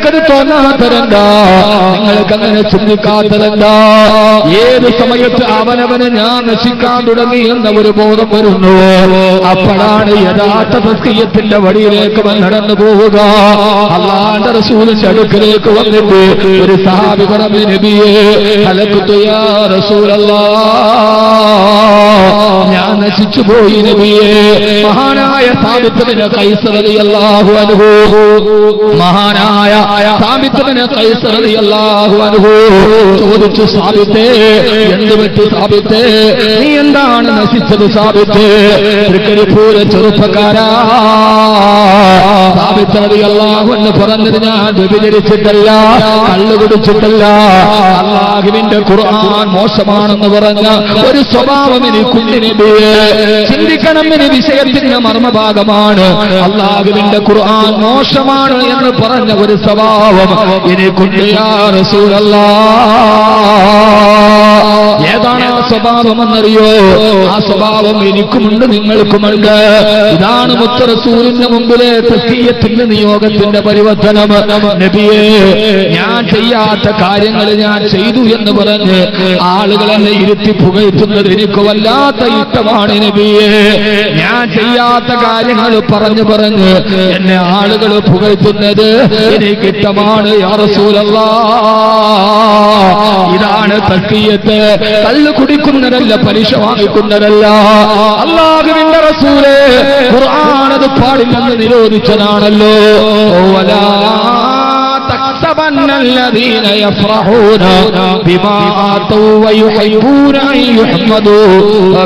നിങ്ങൾക്കത് തോന്നാത്തതെന്താ? നിങ്ങൾക്കങ്ങനെ ചിന്തിക്കാത്തതെന്താ? ഏത് സമയത്ത് അവനവനെ ഞാൻ നശിക്കാൻ തുടങ്ങി എന്ന ഒരു ബോധം വരുന്നു, അപ്പോഴാണ് യഥാർത്ഥ തസ്കിയത്തിന്റെ വഴിയിലേക്ക് നടന്നു പോവുക. അല്ലാഹുവിന്റെ റസൂലിന്റെ അടുക്കലേക്ക് വന്നിട്ട് ഒരു സഹാബി പറഞ്ഞു, നബിയേ ഹലക്തു യാ റസൂലല്ലാഹ്, ഞാൻ നശിച്ചു പോയി നബിയേ. മഹാനായ സാബിത്ത് ബിൻ ഖൈസ് റളിയല്ലാഹു അൻഹു, മഹാനായ സാബിത്ത് ബിൻ ഖൈസ് റളിയല്ലാഹു അൻഹു ചോദിച്ചു, സാബിത്തേ എന്ത് പറ്റി സാബിത്തേ, നീ എന്താണ് നശിച്ചത് സാബിത്തേ? തൃക്കരിപ്പൂര ചെറുപ്പക്കാരാ, സാബിത്ത് റളിയല്ലാഹു അൻഹു പറഞ്ഞത്, ഞാൻ വ്യഭിചരിച്ചിട്ടല്ല, കള്ളു കുടിച്ചിട്ടല്ല, അല്ലാഹുവിന്റെ ഖുർആൻ മോശമാണെന്ന് പറഞ്ഞ ഒരു സ്വഭാവം എനിക്കുണ്ട് നബിയേ. ചിന്തിക്കണം, ഈ വിഷയത്തിന്റെ മർമ്മഭാഗമാണ്. അല്ലാഹുവിന്റെ ഖുർആൻ മോശമാണ് എന്ന് പറഞ്ഞ ഒരു സ്വഭാവം എനിക്കുണ്ട് യാ റസൂലല്ലാഹ്. ഏതാണ് ആ സ്വഭാവം എന്നറിയോ? ആ സ്വഭാവം എനിക്കുമുണ്ട്, നിങ്ങൾക്കുമുണ്ട്. ഇതാണ് മുത്ത് റസൂലിന്റെ മുമ്പിലെ തസ്കിയത്തിന്റെ നിയോഗത്തിന്റെ പരിവർത്തനം. നബിയേ, ഞാൻ ചെയ്യാത്ത കാര്യങ്ങൾ ഞാൻ ചെയ്തു എന്ന് പറഞ്ഞ് ആളുകളെ ഇരുത്തി പുകഴ്ത്തുന്നത് എനിക്ക് വല്ലാത്ത ഇഷ്ടമാണ് നബിയേ. ഞാൻ ചെയ്യാത്ത കാര്യങ്ങൾ പറഞ്ഞു പറഞ്ഞ് എന്നെ ആളുകൾ പുകഴ്ത്തുന്നത് എനിക്ക് ഇഷ്ടമാണ് യാ റസൂലല്ലാഹ്. ഇതാണ് തസ്കിയത്ത്. കള്ളു കുടിക്കുന്നതല്ല, പലിശ വാങ്ങിക്കുന്നതല്ല. അല്ലാഹുവിന്റെ റസൂലേ ഖുർആൻ അത് പാടില്ലെന്ന് നിരോധിച്ചതാണല്ലോ. വലാ الذين يفرحون بما آتوا ويحبون أن يحمدوا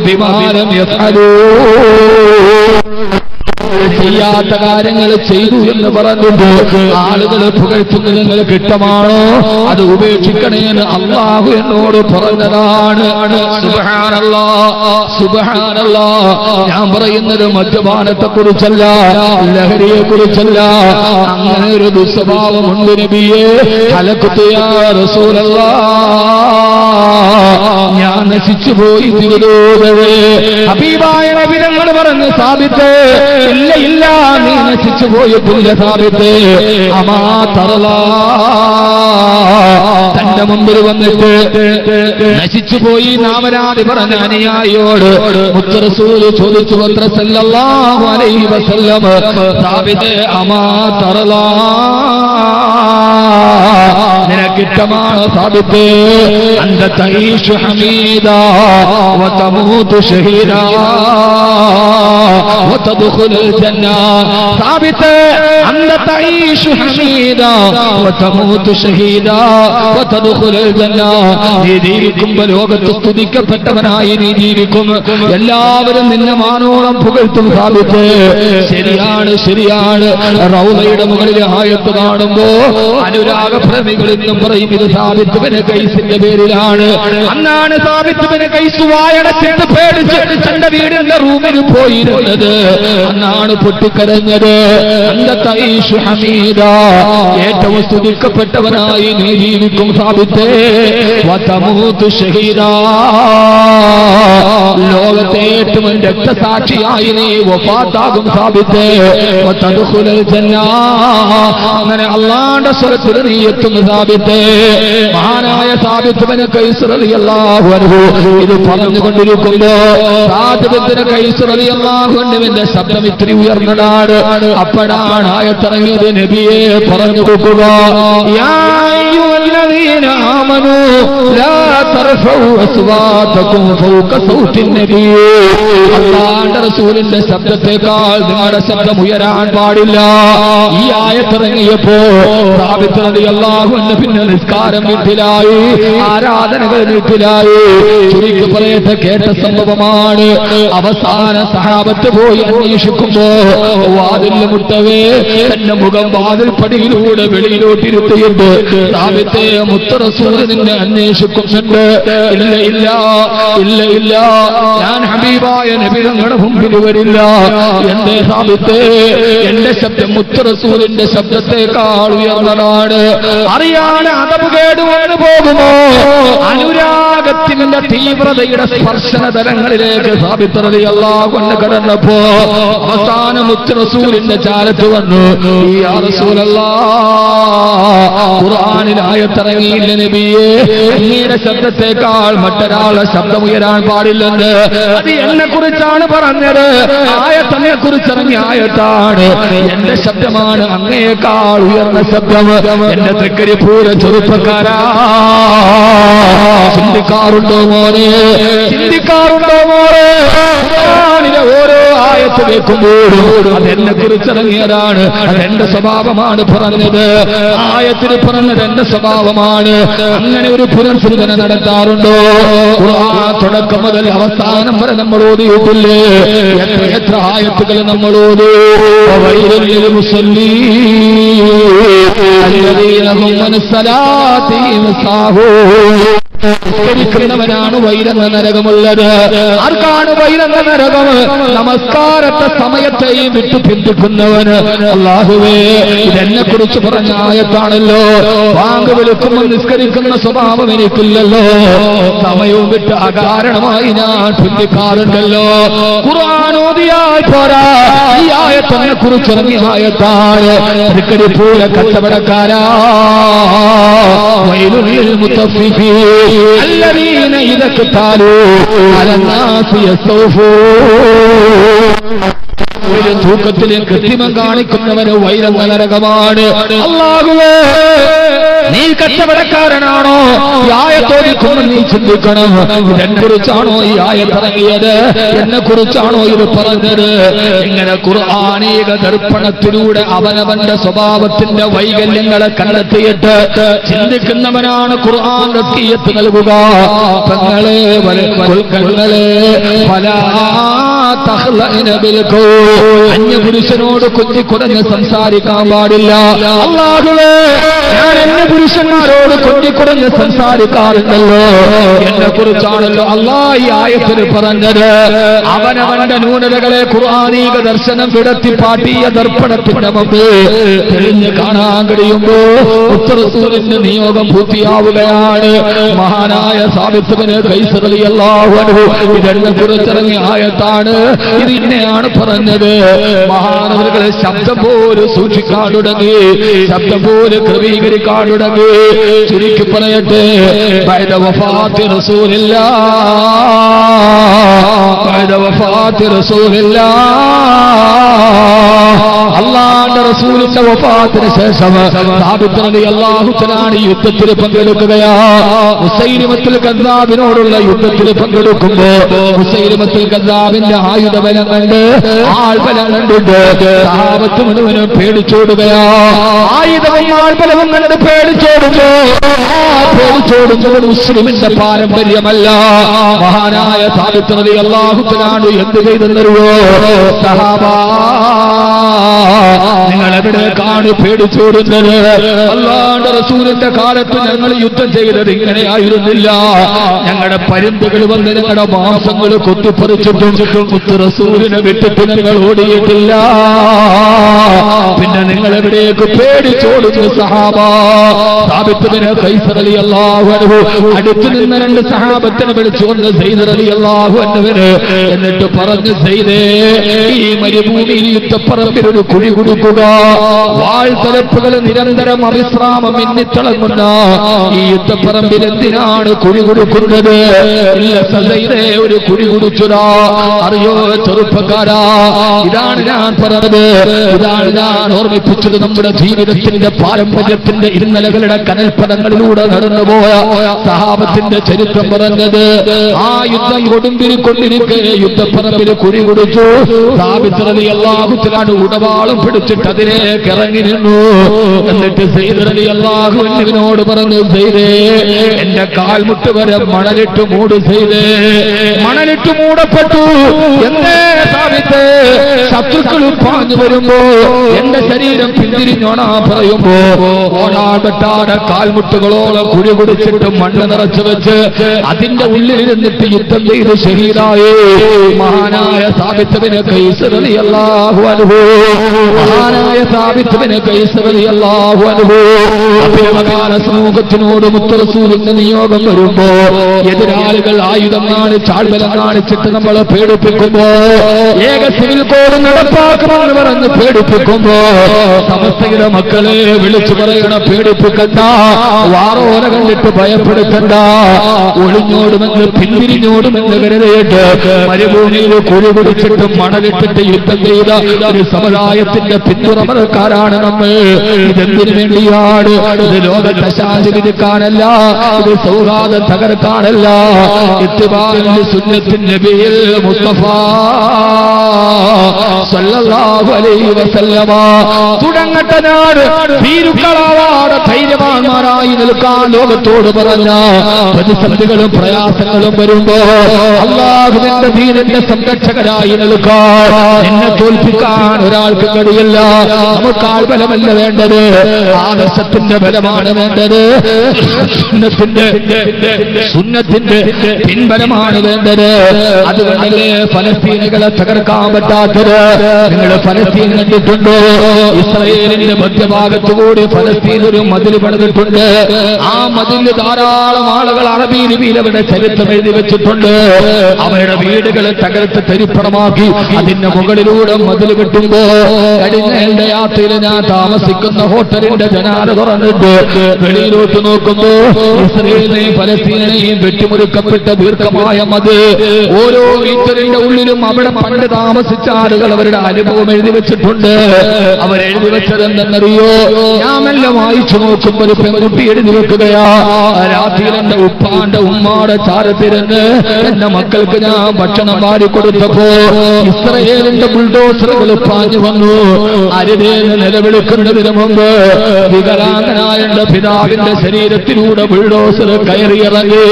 بما لم يفعلوا. ചെയ്യാത്ത കാര്യങ്ങൾ ചെയ്തു എന്ന് പറഞ്ഞിട്ട് ആളുകൾ പുകഴ്ത്തുന്നത് നിങ്ങൾക്ക് ഇഷ്ടമാണോ? അത് ഉപേക്ഷിക്കണേന്ന് അല്ലാഹു എന്നോട് പറഞ്ഞതാണ്. സുബ്ഹാനല്ലാഹ്, സുബ്ഹാനല്ലാഹ്. ഞാൻ പറയുന്നത് മദ്യപാനത്തെ കുറിച്ചല്ല, ലഹരിയെ കുറിച്ചല്ല. അങ്ങനെ ഒരു ദുസ്വഭാവമുണ്ട് നബിയേ. ഹലഖ്തു യാ റസൂലല്ലാഹ്, ഞാൻ നശിച്ചു പോയി തിരുദൂതരേ. ഹബീബായ നബി തങ്ങൾ പറഞ്ഞു, സാബിത്തേ ഇല്ല ഇല്ല, നീ നശിച്ചു പോയിട്ടില്ല സാബിത്തേ. അമാ തറലാ, തന്റെ മുമ്പിൽ വന്നിട്ട് നശിച്ചു പോയി നാമരാതി പറഞ്ഞ അനുയായിയോട് മുത്ത് റസൂല് ചോദിച്ചു, സല്ലല്ലാഹു അലൈഹി വസല്ലം, സാബിത്തേ അമാ തറലാ, നിനക്കിഷ്ടമാണ് സാബിത്തേ അന്ത തഈശു ഹമീദാ വതമൂതു ഷഹീദാ വതദ്ഖുലുൽ ജന്ന. സാബിത്തേ അന്ത തഈശു ഹമീദാ വതമൂതു ഷഹീദാ വതദ്ഖുലുൽ ജന്ന. നീ ജീവിക്കുമ്പോൾ ലോകത്ത് സ്തുതിക്കപ്പെട്ടവനായി നീ ജീവിക്കും, എല്ലാവരും നിന്നെ മാനോളം പുകഴ്ത്തും സാബിത്തേ. ശരിയാണ്, ശരിയാണ്. റൗളയുടെ മുകളിൽ ആയത്ത് കാണുമ്പോ അനുരാഗപ്രേമികൾ എന്നും പറയും ഇത് സാബിത്ത് ബിൻ ഖൈസിന്റെ പേരിലാണ്. അന്നാണ് സാബിത്ത് ബിൻ ഖൈസ് വായടച്ചിട്ട് പേടിച്ച് തന്റെ വീടിന്റെ റൂമിൽ പോയിരുന്നത്. അന്നാണ് പൊട്ടിക്കരഞ്ഞത്. അന്ത തഈശു ഹമീദാ, ഏറ്റവും സ്തുതിക്കപ്പെട്ടവനായി നീ ജീവിക്കും സാബിത്തേ. വതമൂതു ഷഹീദാ, ലോകത്തെ ഏറ്റവും രക്തസാക്ഷിയായി നീ വഫാത്താകും സാബിത്തേ. വതദ്ഖുലുൽ ജന്ന, അങ്ങനെ അല്ലാഹുവിന്റെ സ്വർഗ്ഗത്തിൽ നീ എത്തും സാബിത്തേ. മഹാനായ സാബിത്ത് ബിൻ ഖൈസ് റളിയല്ലാഹു അൻഹു ഇത് പറഞ്ഞുകൊണ്ടിരിക്കുമ്പോ സാബിത്ത് ബിൻ ഖൈസ് റളിയല്ലാഹു അൻഹുവിന്റെ ശബ്ദം ഇത്തിരി ഉയർന്നതാണ്. അപ്പോഴാണ് ആയത്തിറങ്ങിയത്. നബിയെ പറഞ്ഞു കൊടുക്കുക, യാ അയ്യുഹല്ലദീന ആമനൂ ലാ തർഫഉ അസ്വാതകും ഫൗക സൗത്തിൻ നബി. അല്ലാഹുവിന്റെ റസൂലിന്റെ ശബ്ദത്തെക്കാൾ നിങ്ങളുടെ ശബ്ദം ഉയരാൻ പാടില്ല. ഈ ആയത്തിറങ്ങിയപ്പോ സാബിത്ത് റളിയല്ലാഹു അൻഹു പിന്നെ നിസ്കാരം വീട്ടിലായി, ആരാധനകൾ വീട്ടിലായി. ചുരുക്കി പറയട്ടെ, കേട്ട സംഭവമാണ്. അവസാന സഹാബത്ത് പോയി അന്വേഷിക്കുമ്പോ വാതിൽ മുട്ടവേ തന്റെ മുഖം വാതിൽ പടിയിലൂടെ വെളിയിലോട്ടിരുത്തിയിട്ട് സാബിത്തേ മുത്ത് റസൂൽ നിന്നെ അന്വേഷിക്കുന്നുണ്ട്. ഇല്ല ഇല്ല ഇല്ല ഇല്ല, ഞാൻ ഹബീബായ നബി തങ്ങളുടെ മുമ്പിൽ വരില്ല. എന്റെ സാബിത്തേ, എന്റെ ശബ്ദം മുത്ത് റസൂലിന്റെ ശബ്ദത്തെക്കാൾ ഉയർന്നതാണ്. അറിയാതെ അതവ് കേടുവന്നു പോകുമോ? അനുരാഗത്തിന്റെ തീവ്രതയുടെ സ്പർശന തലങ്ങളിലേക്ക് സാബിത്ത് റളിയല്ലാഹു അൻഹു കടന്നപ്പോ അവസാന മുത്ത് റസൂലിന്റെ ചാരത്ത് വന്നു, യാ റസൂലല്ലാഹ്, ഖുർആനിൽ ആയത്തിറങ്ങിയില്ല നബിയേ, അങ്ങയുടെ ശബ്ദത്തെക്കാൾ മറ്റൊരാളുടെ ശബ്ദം ഉയരാൻ പാടില്ലെന്ന്. അത് എന്നെ കുറിച്ചാണ് പറഞ്ഞത്. ആയത്തിനെ കുറിച്ച് ഇറങ്ങിയ ആയത്താണ്. എന്റെ ശബ്ദമാണ് അങ്ങയേക്കാൾ ഉയർന്ന ശബ്ദം. എന്റെ തൃക്കരിപ്പൂര ചെറുപ്പക്കാരാ, ചിന്തിക്കാറുണ്ടോ മോനെ? ചിന്തിക്കാറുണ്ടോ മോനെ? ഖുർആനിലെ ഓരോ ആയത്ത് കേൾക്കുമ്പോഴും അതെന്നെ കുറിച്ചിറങ്ങിയതാണ്. അതെന്റെ സ്വഭാവമാണ് പറഞ്ഞത്. ആയത്തിന് പറഞ്ഞത് എന്റെ സ്വഭാവമാണ്. അങ്ങനെ ഒരു പുനർചിന്തന നടത്താറുണ്ടോ? ഖുർആൻ തുടക്കം മുതൽ അവസാനം വരെ നമ്മൾ ഓതിയിട്ടില്ലേ? എത്ര ആയത്തുകൾ നമ്മൾ ഓതി. വൈലൽ മുസല്ലീൻ അല്ലദീന ഹും അൻ സലാത്തിഹിം സാഹൂൻ. ാണ് വൈരെന്ന നരകമുള്ളത്. ആർക്കാണ് വൈരെന്ന നരകം? നമസ്കാരത്തെ സമയത്തെയും വിട്ടു പിന്തുക്കുന്നവന്. അല്ലാഹുവേ, ഇതെന്നെ കുറിച്ച് പറഞ്ഞ ആയത്താണല്ലോ. വാങ്ക് വിളിക്കുമ്പോൾ നിസ്കരിക്കുന്ന സ്വഭാവം എനിക്കില്ലല്ലോ. സമയവും വിട്ട് അകാരണമായി ഞാൻ പിന്തിക്കാറുണ്ടല്ലോ. ഖുർആൻ ഓതിയാൽ പോരാ, ഈ ആയത്തിനെ കുറിച്ച് ഇറങ്ങിയ ആയത്താണ്. തൃക്കരിപ്പൂര കച്ചവടക്കാരാ, വൈലുൽ മുത്തഫിഫീൻ الذين إذا اكتالوا على الناس يستوفون. ഒരു തൂക്കത്തിലും കൃത്രിമം കാണിക്കുന്നവന് വൈരെന്ന നരകമാണ്. അല്ലാഹുവേ, നീ കച്ചവടക്കാരനാണോ? ഈ ആയത്തോദിക്കുമ്പോൾ നീ ചിന്തിക്കണം, ഇതെന്നെ കുറിച്ചാണോ ഈ ആയത്തിറങ്ങിയത്? എന്നെ കുറിച്ചാണോ ഇത് പറഞ്ഞത്? ഇങ്ങനെ ഖുർആനീക ദർപ്പണത്തിലൂടെ അവനവന്റെ സ്വഭാവത്തിന്റെ വൈകല്യങ്ങളെ കണ്ടെത്തിയിട്ട് ചിന്തിക്കുന്നവനാണ് ഖുർആൻ തസ്കിയത്ത് നൽകുക. തങ്ങളെ അന്യപുരുഷനോട് കൊത്തിക്കുടഞ്ഞ് സംസാരിക്കാൻ പാടില്ല. അല്ലാഹുവേ, ഞാൻ അന്യപുരുഷന്മാരോട് കൊത്തിക്കുടഞ്ഞ് സംസാരിക്കാറുണ്ടല്ലോ. എന്നെ കുറിച്ചാണല്ലോ അല്ലാഹ് ഈ ആയത്തിൽ പറഞ്ഞത്. അവനവന്റെ ന്യൂനതകളെ ഖുർആനീക ദർശനം വിടത്തി പാട്ടിയ ദർപ്പണത്തിന്റെ മുമ്പ് തെളിഞ്ഞ് കാണാൻ കഴിയുമ്പോ റസൂലിന്റെ നിയോഗം പൂർത്തിയാവുകയാണ്. മഹാനായ സാബിത്ത് ബിൻ ഖൈസ് റളിയല്ലാഹു അൻഹു ഇതെന്നെ കുറിച്ചിറങ്ങിയ ആയത്താണ്. ഇത് ഇന്നെയാണ് പറഞ്ഞത്. മഹാനവറുകളെ ശബ്ദം പോലും സൂക്ഷിക്കാൻ തുടങ്ങി, ശബ്ദം പോലും ക്രമീകരിക്കാൻ തുടങ്ങി. ചുരുക്കി പറയട്ടെ, ബഅദ വഫാത്തി റസൂലില്ലാഹ്, ബഅദ വഫാത്തി റസൂലില്ലാഹ്, അല്ലാഹുവിന്റെ റസൂലിന്റെ വഫാത്തിന് ശേഷം സാബിത്ത് റളിയല്ലാഹു തആല യുദ്ധത്തിൽ പങ്കെടുക്കുകയാ. മുസൈലിമത്തുൽ കദ്ദാബിനോടുള്ള യുദ്ധത്തിൽ പങ്കെടുക്കുമ്പോ മുസൈലിമത്തുൽ കദ്ദാബിന്റെ ആയുധബലം കണ്ട്, ആൾബലം കണ്ടിട്ട് സഹാബത്ത് മുഴുവനും പേടിച്ചോടുകയാ. ആയുധവും ആൾബലവും കണ്ട് പേടിച്ചോടുമ്പോ മുസ്ലിമിന്റെ പാരമ്പര്യമല്ല. മഹാനായ സാബിത്ത് റളിയല്ലാഹു തആല എന്ത് ചെയ്തെന്നറിയോ? സഹാബാ, നിങ്ങൾ എവിടേക്കാണ് പേടിച്ചോടുന്നത്? അല്ലാഹുവിന്റെ റസൂലിന്റെ കാലത്ത് ഞങ്ങൾ യുദ്ധം ചെയ്തത് ഇങ്ങനെയായിരുന്നില്ല. ഞങ്ങളുടെ പരുന്തുകൾ വന്ന് ഞങ്ങളുടെ മാംസങ്ങൾ കൊത്തിപ്പറിച്ചിട്ടും റസൂലിനെ വിട്ടിട്ട് ഞങ്ങൾ ഓടിയിട്ടില്ല. പിന്നെ നിങ്ങൾ എവിടേക്ക് പേടിച്ചോടുന്നു സഹാബാ? സാബിത്ത് ബിൻ ഖൈസ് റളിയല്ലാഹു അൻഹു അടുത്തു നിന്ന രണ്ട് സഹാബത്തിനെ വിളിച്ചുകൊണ്ട് സെയ്ദ് റളിയല്ലാഹു അൻഹുവിന് എന്നിട്ട് പറഞ്ഞു, സെയ്ദേ, ഈ മരുഭൂമിയിൽ യുദ്ധപ്പറമ്പിൽ ഒരു കുഴി കൊടുക്കുക. വാൾത്തലപ്പുകൾ നിരന്തരം അവിശ്രാമം മിന്നിത്തിളങ്ങുന്ന ഈ യുദ്ധപ്പറമ്പിൽ എന്തിനാണ് കുഴി കൊടുക്കുന്നത്? ഇല്ല സദൈദേ, ഒരു കുഴി കുടിച്ചുടാ. അറിയോ ചെറുപ്പക്കാരാ, ഇതാണ് ഞാൻ പറഞ്ഞത്, ഇതാണ് ഞാൻ ഓർമ്മിപ്പിച്ചത്. നമ്മുടെ ജീവിതത്തിന്റെ പാരമ്പര്യത്തിന്റെ ഇന്നലകളുടെ കനൽപ്പദങ്ങളിലൂടെ നടന്നുപോയ സഹാബത്തിന്റെ ചരിത്രം പറഞ്ഞത്. ആ യുദ്ധം കൊടുമ്പിരിക്കൊണ്ടിരിക്കെ യുദ്ധപ്പറമ്പിൽ കുഴി കുടിച്ചു. സാബിത്ത് റളിയല്ലാഹു തആല ഉടവാളും പിടിച്ചിട്ട് അതിലേക്ക് ഇറങ്ങി നിന്നു. എന്നിട്ട് സെയ്ദ് റളിയല്ലാഹു അൻഹുവിനോട് പറഞ്ഞു, സെയ്ദേ, എന്റെ കാൽമുട്ട് വരെ മണലിട്ട് മൂട്. സെയ്ദേ, മണലിട്ട് മൂടപ്പെട്ടു. എന്തേ സാബിത്ത്? ശത്രുക്കൾ പാഞ്ഞു വരുമ്പോ എന്റെ ശരീരം പിന്തിരിഞ്ഞോണാ പറയുമ്പോ ഓണാകട്ടാടെ കാൽമുട്ടുകളോളം കുഴി കുടിച്ചിട്ട് മണ്ണ് നിറച്ചു വെച്ച് അതിന്റെ ഉള്ളിലിരുന്നിട്ട് യുദ്ധം ചെയ്ത് ശഹീദായി മഹാനായ സാബിത്ത് ബിൻ ഖൈസ് റളിയല്ലാഹു അൻഹു. മഹാനായ സാബിത്ത് ബിൻ ഖൈസ് റളിയല്ലാഹു അൻഹു അഭിമകാല സമൂഹത്തിനോട് മുത്തറസൂലിന്റെ നിയോഗം വരുമ്പോ എതിരാളികൾ ആയുധം കാണിച്ച് ആൾബലം കാണിച്ചിട്ട് നമ്മളെ പേടിപ്പിക്കുമ്പോ ഏക സിവിൽ കോഡ് നടപ്പാക്കുമെന്ന് പറഞ്ഞ് പേടിപ്പിക്കുമ്പോ സമസ്തയുടെ മക്കളെ വിളിച്ചു പറയണ പേടിപ്പിക്കണ്ട, വാറോല കണ്ടിട്ട് ഭയപ്പെടുത്തണ്ട, ഒളിഞ്ഞോടുമെന്ന് പിന്തിരിഞ്ഞോടുമെന്ന് കരുതിയിട്ട് മരുഭൂമിയിൽ കുഴി പിടിച്ചിട്ട് മണലിട്ടിട്ട് യുദ്ധം ചെയ്ത ഒരു സമുദായത്തിന്റെ പിന്തുണക്കാരാണ് നമ്മൾ. ഇതെന്തിനു വേണ്ടിയാണ്? ഇത് ലോകത്തെ ശാന്തി വിധിക്കാനല്ല, ഇത് സൗഹാർദ്ദം തകർക്കാനല്ല. ഇത്തിബാഇ സുന്നത്തിൻ നബിയിൽ മുസ്തഫ സല്ലല്ലാഹു അലൈഹി വസല്ലമ തുടങ്ങട്ടെ നാട് ഭീരുക്കളാവാതെ ധൈര്യവാന്മാരായി നിൽക്കാൻ ലോകത്തോട് പറഞ്ഞ പ്രതിസന്ധികളും പ്രയാസങ്ങളും വരുമ്പോ അല്ലാഹുവിന്റെ ദീനിന്റെ സംരക്ഷകരായി നിൽക്കാൻ എന്നെ തോൽപ്പിക്കാൻ ഒരാൾക്ക് കഴിയില്ല. നമുക്ക് ആൾബലമല്ല വേണ്ടത്, ആദർശത്തിന്റെ ബലമാണ് വേണ്ടത്, സുന്നത്തിന്റെ പിൻബലമാണ് വേണ്ടത്. അതുകൊണ്ടല്ലേ ഫലസ്തീനുകളെ തകർക്കാൻ പറ്റാത്തത്. നിങ്ങൾ ഫലസ്തീൻ കണ്ടിട്ടുണ്ടോ? ഇസ്രായേലിന്റെ മധ്യഭാഗത്തുകൂടി ഫലസ്തീൻ ഒരു മതിൽ പണിതിട്ടുണ്ട്. ആ മതിൽ ധാരാളം ആളുകൾ അറബി ലിപിയിൽ അവരുടെ ചരിത്രം എഴുതി വെച്ചിട്ടുണ്ട്. അവരുടെ വീടുകളെ തകർത്ത് തരിപ്പണമാക്കി അതിന്റെ മുകളിലൂടെ മതിൽ കെട്ടുമ്പോ കഴിഞ്ഞ എന്റെ യാത്രയിൽ ഞാൻ താമസിക്കുന്ന ഹോട്ടലിന്റെ ജനാല തുറന്നിട്ട് വെളിയിലോട്ട് നോക്കുമ്പോ ഇസ്രായേലിനെയും ഫലസ്തീനെയും വെട്ടിമുറിക്കപ്പെട്ട ദീർഘമായ മതിൽ, ഓരോ മീറ്ററിന്റെ ഉള്ളിലും അവിടെ പണ്ട് താമസിച്ച ആളുകൾ അവരുടെ അനുഭവം എഴുതി വെച്ചിട്ടുണ്ട്. അവരെഴുതി വെച്ചത് എന്തെന്നറിയോ? ഞാമെല്ലാം വായിച്ചു നോക്കുമ്പോ ഒരു പെൺകുട്ടി എഴുതി വെക്കുകയാ, രാത്രിയിൽ എന്റെ ഉപ്പാന്റെ ഉമ്മാടെ ചാരത്തിരുന്ന് എന്റെ മക്കൾക്ക് ഞാൻ ഭക്ഷണം വാരിക്കൊടുത്തപ്പോ ഇസ്രായേലിന്റെ ബുൾഡോസറുകൾ പാഞ്ഞു വന്നു. അരുതേന്ന് നിലവിളിക്കുന്നതിന് മുമ്പ് വികലാംഗനായ എന്റെ പിതാവിന്റെ ശരീരത്തിലൂടെ ബുൾഡോസർ കയറിയിറങ്ങി.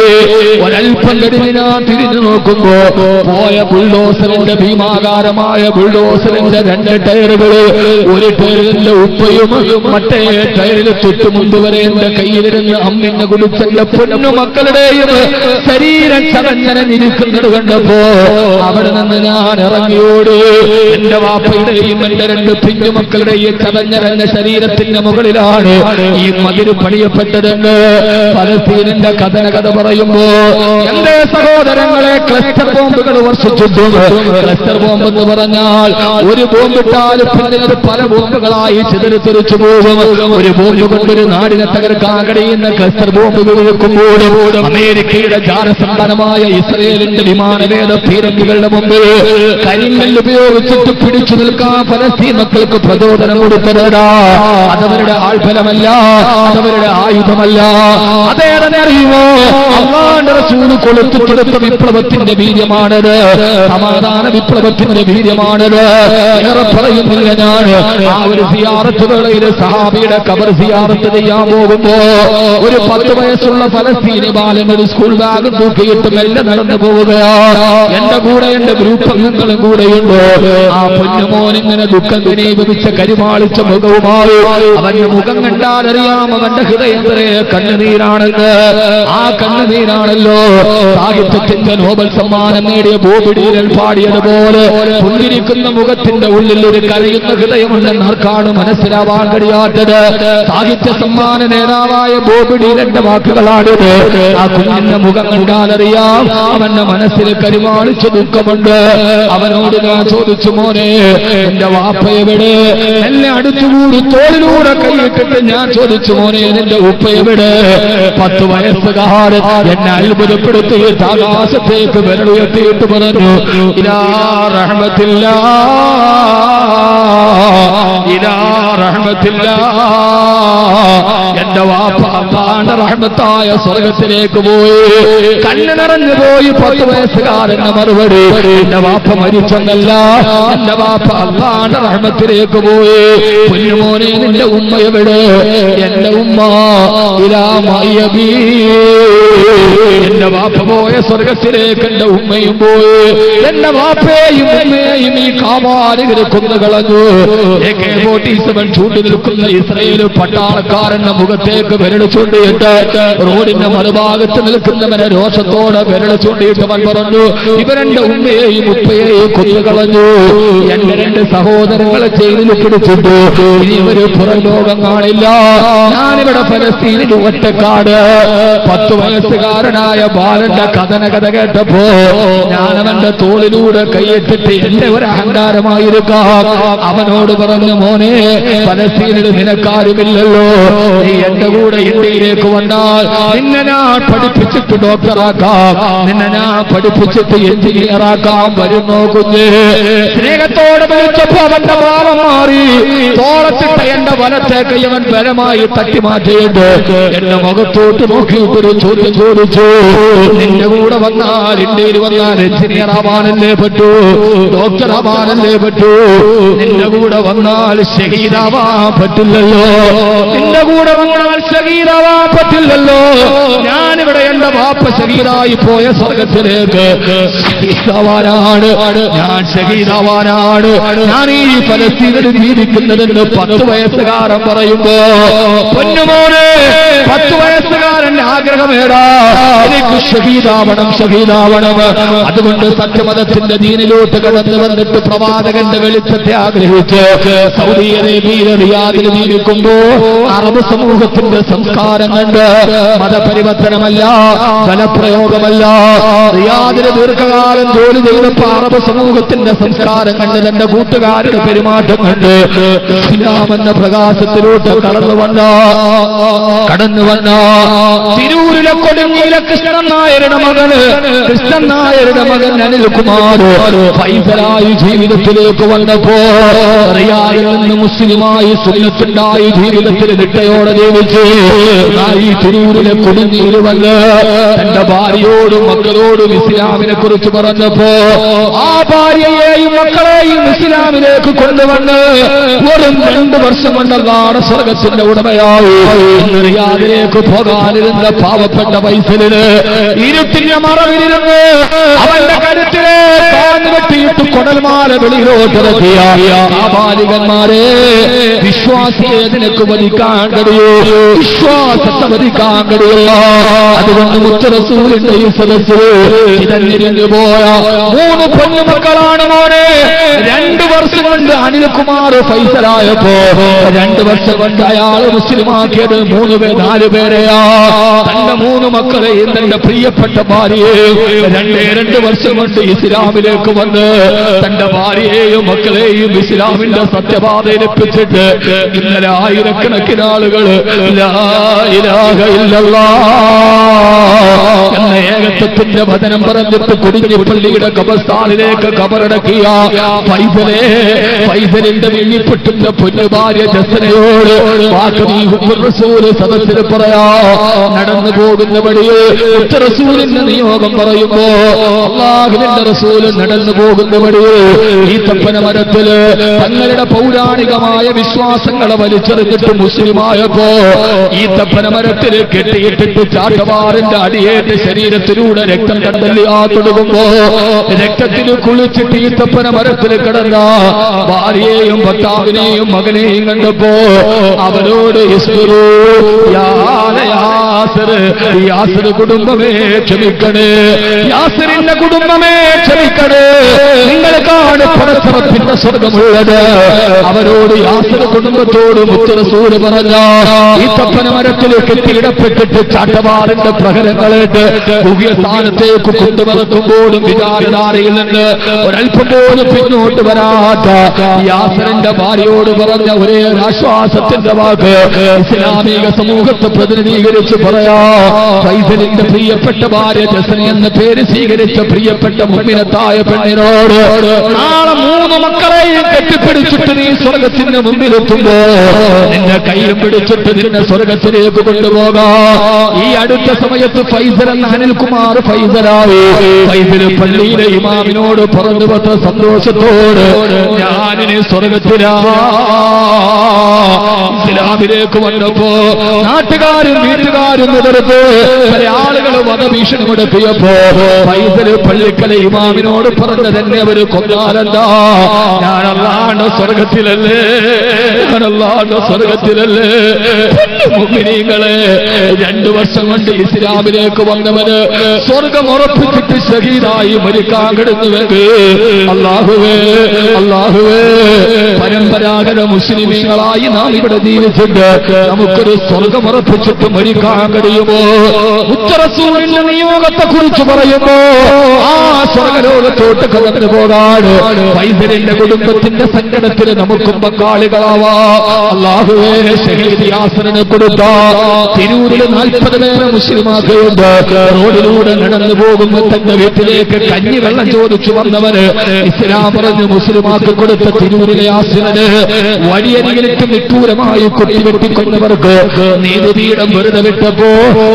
ഒരൽപ്പം കഴിഞ്ഞ് ഞാൻ തിരിഞ്ഞു നോക്കുമ്പോ പോയ ബുൾഡോസറിന്റെ ഭീമാകാരമായ ബുൾഡോസറിന്റെ രണ്ട് ടയറുകള്, ഒരു ടയറിന്റെ ഉപ്പയും മറ്റേ ടയറിൽ തൊട്ടു മുമ്പ് വരെ എന്റെ കയ്യിലിരുന്ന് അമ്മിന്ന് കുടിച്ചെന്റെ പൊന്നുമക്കളുടെയും ശരീരം ചതഞ്ഞനിരിക്കുന്നത് കണ്ടപ്പോ അവിടെ നിന്ന് ഞാൻ ഇറങ്ങിയോട് എന്റെ വാപ്പയുടെയും എന്റെ രണ്ട് പിഞ്ചുമക്കളുടെയും ചതഞ്ഞരഞ്ഞ ശരീരത്തിന്റെ മുകളിലാണ് ഈ മതില് പണിയപ്പെട്ടതെന്ന് ഫലസ്തീനിന്റെ കഥ പറയുമ്പോ എന്റെ സഹോദരങ്ങളെ ക്ലസ്റ്റർ ബോംബുകൾ വർഷിച്ചിട്ടുണ്ട്. ക്ലസ്റ്റർ ബോംബ് എന്ന് പറഞ്ഞാൽ ഒരു ബോംബിട്ടാൽ പിന്നെ അത് പല ബോംബുകളായി ചിതറിത്തെറിച്ചു പോകും. ഒരു ബോംബ് കൊണ്ടൊരു നാടിനെ തകർക്കാൻ കഴിയുന്ന ക്ലസ്റ്റർ ബോംബുകൾ വെക്കുമ്പോഴും അമേരിക്കയുടെ ജാലസമ്പന്നമായ ഇസ്രായേലിന്റെ വിമാനവേദ പീരങ്കികളുടെ മുമ്പിൽ കരിങ്കല്ല് ഉപയോഗിച്ചിട്ട് പിടിച്ചു നിൽക്കാൻ ഫലസ്തീൻ മക്കൾക്ക് പ്രചോദനം കൊടുത്തതാ. അതവരുടെ ആൾഫലമല്ല, അതവരുടെ ആയുധമല്ല. അതേതന്നെ അറിയുമോ? അല്ലാഹുവിന്റെ റസൂൽ കൊളുത്തിക്കൊടുത്ത വിപ്ലവത്തിന്റെ വീര്യമാണത്, സമാധാന വിപ്ലവത്തിന്റെ വീര്യമാണത്. ഏറെ പറയുന്നില്ല ഞാൻ. ആ ഒരു സിയാറത്ത് വേളയിൽ സഹാബിയുടെ ഖബർ സിയാറത്ത് ചെയ്യാൻ പോകുമ്പോ ഒരു 10 വയസ്സുള്ള ഫലസ്തീനി ബാലൻ ഒരു സ്കൂൾ ബാഗ് തൂക്കിയിട്ട് മെല്ലെ നടന്നു പോവുകയാണ്. എന്റെ കൂടെ എന്റെ ഗ്രൂപ്പ് അംഗങ്ങളും കൂടെയുണ്ട്. ആ പൊന്നുമോൻ ഇങ്ങനെ ദുഃഖം ഘനീഭവിച്ച കരിമാളിച്ച മുഖവുമായി അവന്റെ മുഖം കണ്ടാലറിയാം അവന്റെ ഹൃദയത്തിലെ കണ്ണുനീരാണെന്ന്. ആ കണ്ണുനീരാണല്ലോ സാഹിത്യത്തിന്റെ നോബൽ സമ്മാനം നേടിയ ബോബി ഡീലൻ പാടിയതുപോലെ പുഞ്ചിരിക്കുന്ന മുഖത്തിന്റെ ഉള്ളിൽ ഒരു കരയുന്ന ഹൃദയമുണ്ടെന്ന് ആർക്കാണ് മനസ്സിലാവാൻ കഴിയാത്തത്? സാഹിത്യ സമ്മാന നേതാവായ ബോബി ഡീലന്റെ വാക്കുകളാണിത്. ആ കുഞ്ഞിന്റെ മുഖം കണ്ടാലറിയാം അവന്റെ മനസ്സിൽ കരിമാളിച്ച ദുഃഖമുണ്ട്. അവനോട് ഞാൻ ചോദിച്ചു, മോനെ എന്റെ വാപ്പ എവിടെ? എന്നെ അടുത്തുകൂടി തോളിലൂടെ കൈയിട്ടിട്ട് ഞാൻ ചോദിച്ചു, മോനെ നിന്റെ ഉപ്പ എവിടെ? 10 വയസ്സുകാരൻ എന്നെ അത്ഭുതപ്പെടുത്തിയിട്ട് ആകാശത്തേക്ക് വിരലുയർത്തിയിട്ട് പറഞ്ഞു, ഇലാ റഹ്മത്തില്ലാ, ഇലാ റഹ്മത്തില്ലാ. എന്റെ വാപ്പ അല്ലാഹുവിന്റെ റഹ്മത്തായ സ്വർഗത്തിലേക്ക് പോയി. കണ്ണ് നിറഞ്ഞു പോയി. 10 വയസ്സുകാരന്റെ മറുപടി, എന്റെ വാപ്പ മരിച്ചെന്നല്ല, എന്റെ വാപ്പ അല്ലാഹുവിന്റെ റഹ്മത്തിലേക്ക് പോയി. കുഞ്ഞുമോനെ നിന്റെ ഉമ്മ എവിടെ? എന്റെ ഉമ്മ ഇലാ മയ്യബി. എന്റെ വാപ്പ പോയ സ്വർഗത്തിലേക്ക് എന്റെ ഉമ്മയും പോയി. എന്റെ വാപ്പയെയും ഉമ്മയെയും ഈ കാമാലികരെ കൊന്നു കളഞ്ഞു. AK-47 ചൂണ്ടി നിൽക്കുന്ന ഇസ്രായേൽ പട്ടാളക്കാരന്റെ മുഖത്ത് മുഖത്തേക്ക് വിരൽ ചൂണ്ടിയിട്ട് റോഡിന്റെ മറുഭാഗത്ത് നിൽക്കുന്നവനെ രോഷത്തോടെ വിരൽ ചൂണ്ടിയിട്ട് അവൻ പറഞ്ഞു, ഇവരെന്റെ ഉമ്മയെയും ഉപ്പയെയും കൊന്നുകളഞ്ഞു, എന്റെ 2 സഹോദരങ്ങളെ ജയിലിൽ പിടിച്ചിട്ടു, ഇനി ഇവര് പുറം ലോകം കാണില്ല. ഞാനിവിടെ ഫലസ്തീനിൽ ഒറ്റക്കാട്. 10 വയസ്സുകാരനായ ബാലന്റെ കഥന കേട്ടപ്പോ ഞാനവന്റെ തോളിലൂടെ കൈയിട്ടിട്ട് എന്റെ ഒരു അഹങ്കാരമായിരിക്കാം അവനോട് പറഞ്ഞു, മോനെ, ഫലസ്തീനിൽ നിനക്കാരുമില്ലല്ലോ, നീ എന്റെ കൂടെ ഇന്ത്യയിലേക്ക് വന്നാൽ നിന്നെ ഞാൻ പഠിപ്പിച്ചിട്ട് ഡോക്ടറാക്കാം, നിന്നെ ഞാൻ പഠിപ്പിച്ചിട്ട് എഞ്ചിനീയറാക്കാം, വരുന്നോ കുഞ്ഞ്? സ്നേഹത്തോടെ വിളിച്ചപ്പോ അവന്റെ ഭാവം മാറി. തോളത്തിട്ട എന്റെ വലത്തേക്ക് അവൻ ബലമായി തട്ടിമാറ്റിയിട്ട് എന്റെ മുഖത്തോട്ട് നോക്കിയിട്ടൊരു ചോദ്യം ചോദിച്ചു, നിന്റെ കൂടെ വന്നാൽ ഇന്ത്യയിൽ വന്നാൽ എഞ്ചിനീയർ ആവാനല്ലേ പറ്റൂ, ഡോക്ടർ ആവാനല്ലേ പറ്റൂ, നിന്റെ കൂടെ വന്നാൽ ഷഹീദാവാൻ പറ്റില്ലല്ലോ, നിന്റെ കൂടെ വന്നാൽ ഷഹീദാവാൻ പറ്റില്ലല്ലോ. ഞാനിവിടെ എന്റെ വാപ്പ ഷഹീദായി പോയ സ്വർഗത്തിലേക്ക് ഷഹീദാവാനാണ്, ഞാൻ ഷഹീദാവാനാണ്, ഞാൻ ഈ ഫലസ്തീനിൽ ജീവിക്കുന്നതെന്ന് 10 വയസ്സുകാരൻ പറയുമ്പോ, പൊന്നുമോനെ, 10 വയസ്സുകാരന്റെ ആഗ്രഹമേടാ, എനിക്ക് ഷഹീദാവണം, ഷഹീദാവണം. അതുകൊണ്ട് സത്യമതത്തിന്റെ ദീനിലോട്ട് കടന്നു വന്നിട്ട് പ്രവാചകന്റെ വെളിച്ചത്തെ ആഗ്രഹിച്ച് സൗദി അറേബ്യയിലെ റിയാദിൽ ജീവിക്കുമ്പോ അറബ് സമൂഹത്തിന്റെ സംസ്കാരം കണ്ട് മതപരിവർത്തനമല്ല, ബലപ്രയോഗമല്ല, റിയാദിലെ ദീർഘകാലം ജോലി ചെയ്തപ്പോ അറബ് സമൂഹത്തിന്റെ സംസ്കാരം കണ്ട് തന്റെ കൂട്ടുകാരുടെ പെരുമാറ്റം കണ്ട് ഇസ്ലാമെന്ന പ്രകാശത്തിലോട്ട് കടന്നു വന്ന തിരൂരിലെ കൊടുങ്ങിയിലെ കൃഷ്ണൻ നായരുടെ മകൻ അനിൽകുമാർ ഫൈസലായി ജീവിതത്തിലേക്ക് വന്നപ്പോ റിയാദിൽ നിന്ന് മുസ്ലിമായി സുന്നത്തുണ്ടായി ജീവിതത്തിൽ നിട്ടയോടെ ജീവിച്ച് ഈ തിരൂരിലെ കൊടുങ്ങിയിൽ വന്ന് തന്റെ ഭാര്യയോടും മക്കളോടും ഇസ്ലാമിനെ കുറിച്ച് പറഞ്ഞപ്പോ ആ ഭാര്യയെയും മക്കളെയും ഇസ്ലാമിലേക്ക് കൊണ്ടുവന്ന് വെറും 2 വർഷം കൊണ്ടല്ലാതെ സ്വർഗത്തിന്റെ ഉടമയായി റിയാദിലേക്ക് പോകാനിരുന്ന പാവപ്പെട്ട ഫൈസലിന് ഇരുട്ടിന്റെ മറവിലിരുന്ന് അവന്റെ കരുത്തിലെ താൻ വെട്ടിയിട്ട് കൊടൽമാല വെളിയിലോട്ടിറക്കിയ ആ ബാലികന്മാരെ, വിശ്വാസിയെ നിനക്ക് വധിക്കാൻ കഴിയൂ, വിശ്വാസത്തെ വധിക്കാൻ കഴിയില്ല. അതുകൊണ്ട് മുത്തറസൂലിന്റെ ഈ സദസ്സിൽ ചിതഞ്ഞിരിഞ്ഞു പോയ 3 പൊന്നുമക്കളാണ് മോനെ. 2 വർഷം കൊണ്ട് അനിൽകുമാർ ഫൈസലായപ്പോ 2 വർഷം കൊണ്ട് അയാൾ മുസ്ലിമാക്കിയത് 4 പേരെയാ. തന്റെ 3 മക്കളെയും തന്റെ പ്രിയപ്പെട്ട ഭാര്യയെയും 2 വർഷം കൊണ്ട് ഇസ്ലാമിലേക്ക് വന്ന് തന്റെ ഭാര്യയെയും മക്കളെയും ഇസ്ലാമിന്റെ സത്യപാതയിലെപ്പിച്ചിട്ട് ഇന്നലെ ആയിരക്കണക്കിന് ആളുകൾ ലാ ഇലാഹ ഇല്ലല്ലാഹ് എന്ന ഏകത്വത്തിന്റെ വചനം പറഞ്ഞിട്ട് കുടിഞ്ഞി പള്ളിയുടെ ഖബർസ്ഥാനിലേക്ക് ഖബറടക്കിയ ഫൈസലിന്റെ വെള്ളിപ്പെട്ടുന്ന പൊന്നു ഭാര്യ ജസനയോട് റസൂൽ സദസ്സിൽ പറയാ, നടന്നു പോകുന്ന വഴിയെ റസൂലിന്റെ നിയോഗം പറയുമ്പോ അല്ലാഹുവിന്റെ റസൂൽ നടന്നു പോകുന്ന വഴിയെ ഈ തപ്പന മരത്തില് തങ്ങളുടെ പൗരാണികമായ വിശ്വാസങ്ങളെ വലിച്ചെറിഞ്ഞിട്ട് മുസ്ലിമായപ്പോ ഈ തപ്പന മരത്തിൽ കെട്ടിയിട്ടിട്ട് ചാട്ടവാറിന്റെ അടിയേറ്റ് ശരീരത്തിലൂടെ രക്തം കണ്ടല്ലാ തുടങ്ങുമ്പോ രക്തത്തിൽ കുളിച്ചിട്ട് ഈ തപ്പന മരത്തിൽ കിടന്ന ഭാര്യയെയും ഭർത്താവിനെയും മകനെയും കണ്ടപ്പോ അവരോട് യാസിർ കുടുംബമേ ക്ഷമിക്കണേ, യാസിറിന്റെ കുടുംബമേ ക്ഷമിക്കണേ, നിങ്ങൾക്കാണ് പടച്ചറപ്പിന്റെ സ്വർഗമുള്ളത്. അവരോട് യാസിർ കുടുംബത്തോട് മുത്തറസൂൽ പറഞ്ഞ ഈ തപ്പന മരത്തിൽ കെട്ടിയിടപ്പെട്ടിട്ട് ചാട്ടവാറിന്റെ പ്രഹരങ്ങളായിട്ട് പുതിയ സ്ഥാനത്തേക്ക് കൊണ്ടുവരക്കുമ്പോഴും വിചാരധാരയിൽ നിന്ന് ഒരൽപ്പം പോലും പിന്നോട്ട് വരാത്ത യാസിറിന്റെ ഭാര്യയോട് പറഞ്ഞ ഒരേ ആശ്വാസത്തിന്റെ വാക്ക് ഇസ്ലാമിക സമൂഹത്തെ പ്രതിനിധീകരിച്ച് പറയാ, ഫൈസലിന്റെ പ്രിയപ്പെട്ട ഭാര്യ ജസന എന്ന പേര് സ്വീകരിച്ച പ്രിയപ്പെട്ട മുഅ്മിനത്തായ പെണ്ണിനോട് നാളെ 3 മക്കളെയും കെട്ടിപ്പിടിച്ചിട്ട് നീ സ്വർഗത്തിന്റെ മുമ്പിലെത്തുമ്പോ നിന്റെ കൈയും പിടിച്ചിട്ട് നിന്നെ സ്വർഗത്തിലേക്ക് കൊണ്ടുപോകാം. ഈ അടുത്ത സമയത്ത് ഫൈസൽ എന്ന അനിൽകുമാർ ഫൈസലായി ഫൈസൽ പള്ളിയിലെ ഇമാമിനോട് പറഞ്ഞു പത്ര സന്തോഷത്തോട്, ഞാനിനി സ്വർഗത്തിലാ. ഇസ്ലാമിലേക്ക് വന്നപ്പോ നാട്ടുകാരും വീട്ടുകാരും എതിർത്ത് പല ആളുകൾ വധഭീഷണി മുടക്കിയപ്പോ ഫൈസൽ പള്ളിക്കലെ ഇമാമിനോട് പറഞ്ഞു, തന്നെ അവര് കൊന്നാലെന്താ, ഞാൻ അല്ലാണ്ട് സ്വർഗത്തിലല്ലേ, ഞാൻ അല്ലാണ്ട് സ്വർഗത്തിലല്ലേ. മുഅ്മിനീങ്ങളെ 2 വർഷം കൊണ്ട് ഇസ്ലാമിലേക്ക് വന്നവന് സ്വർഗം ഉറപ്പിച്ചിട്ട് ഷഹീദായി മരിക്കാൻ കിടന്നുവെങ്കിൽ അല്ലാഹുവേ അല്ലാഹുവേ പരമ്പരാഗത മുസ്ലിമീങ്ങളായി നാം ഇവിടെ ജീവിച്ചിട്ട് നമുക്കൊരു സ്വർഗം ഉറപ്പിച്ചിട്ട് മരിക്കാൻ കഴിയുമോ? മുത്തറസൂലിന്റെ നിയോഗത്തെ കുറിച്ച് പറയുമ്പോ ആ സ്വർഗലോകത്തോട്ട് കടന്നു പോകാൻ ഫൈസലിന്റെ കുടുംബത്തിന്റെ സങ്കടത്തിൽ നമുക്കും പങ്കാളികളാവാ. അല്ലാഹുവേ ഷഹീദ് യാസറിനെ കൊടുത്ത തിരൂരിൽ 40 പേരെ മുസ്ലിമാക്കുണ്ട്. റോഡിലൂടെ നടന്നു പോകുമ്പോൾ തന്റെ വീട്ടിലേക്ക് കഞ്ഞി വെള്ളം ചോദിച്ചു വന്നവന് ഇസ്ലാം പറഞ്ഞ് മുസ്ലിമാക്ക് കൊടുത്ത തിരൂരിലെ യാസറിന് വഴിയരികിലേക്ക് നിഷ്ഠൂരമായി കൊട്ടിവെട്ടിക്കൊന്നവർക്ക് നീതിപീഠം വെറുതെ വിട്ടപ്പോ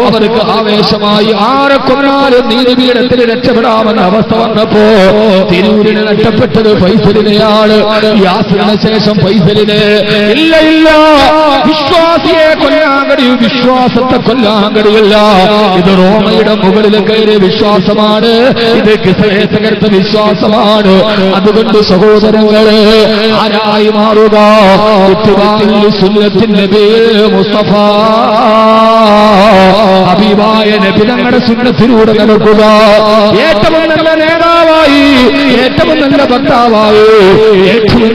അവർക്ക് ആവേശമായി ആരെ കൊന്നാലും നീതിപീഠത്തിന് രക്ഷപ്പെടാമെന്ന അവസ്ഥ വന്നപ്പോ തിരൂരിന് നഷ്ടപ്പെട്ടത് ഫൈസലിനെയാണ്. യാസറിന് ശേഷം ഫൈസലിന് ഇല്ല ഇല്ല വിശ്വാസിയെ കൊല്ലാൻ കഴിയും, വിശ്വാസത്തെ കൊല്ലാൻ കഴിയില്ല. ഇത് റോമയുടെ മുകളിൽ കയറിയ വിശ്വാസമാണ്, ഇത് കിസ്രയെ തകർത്ത വിശ്വാസമാണ്. അതുകൊണ്ട് സഹോദരങ്ങളെ ആരായി മാറുക? സുന്നത്തിൻ നബി മുസ്തഫ ഹബീബായ നബി തങ്ങളുടെ സുന്നത്തിലൂടെ നടക്കുക. ഏറ്റവും നല്ല നേതാവായി, ഏറ്റവും നല്ല ഭർത്താവായി, ഏറ്റവും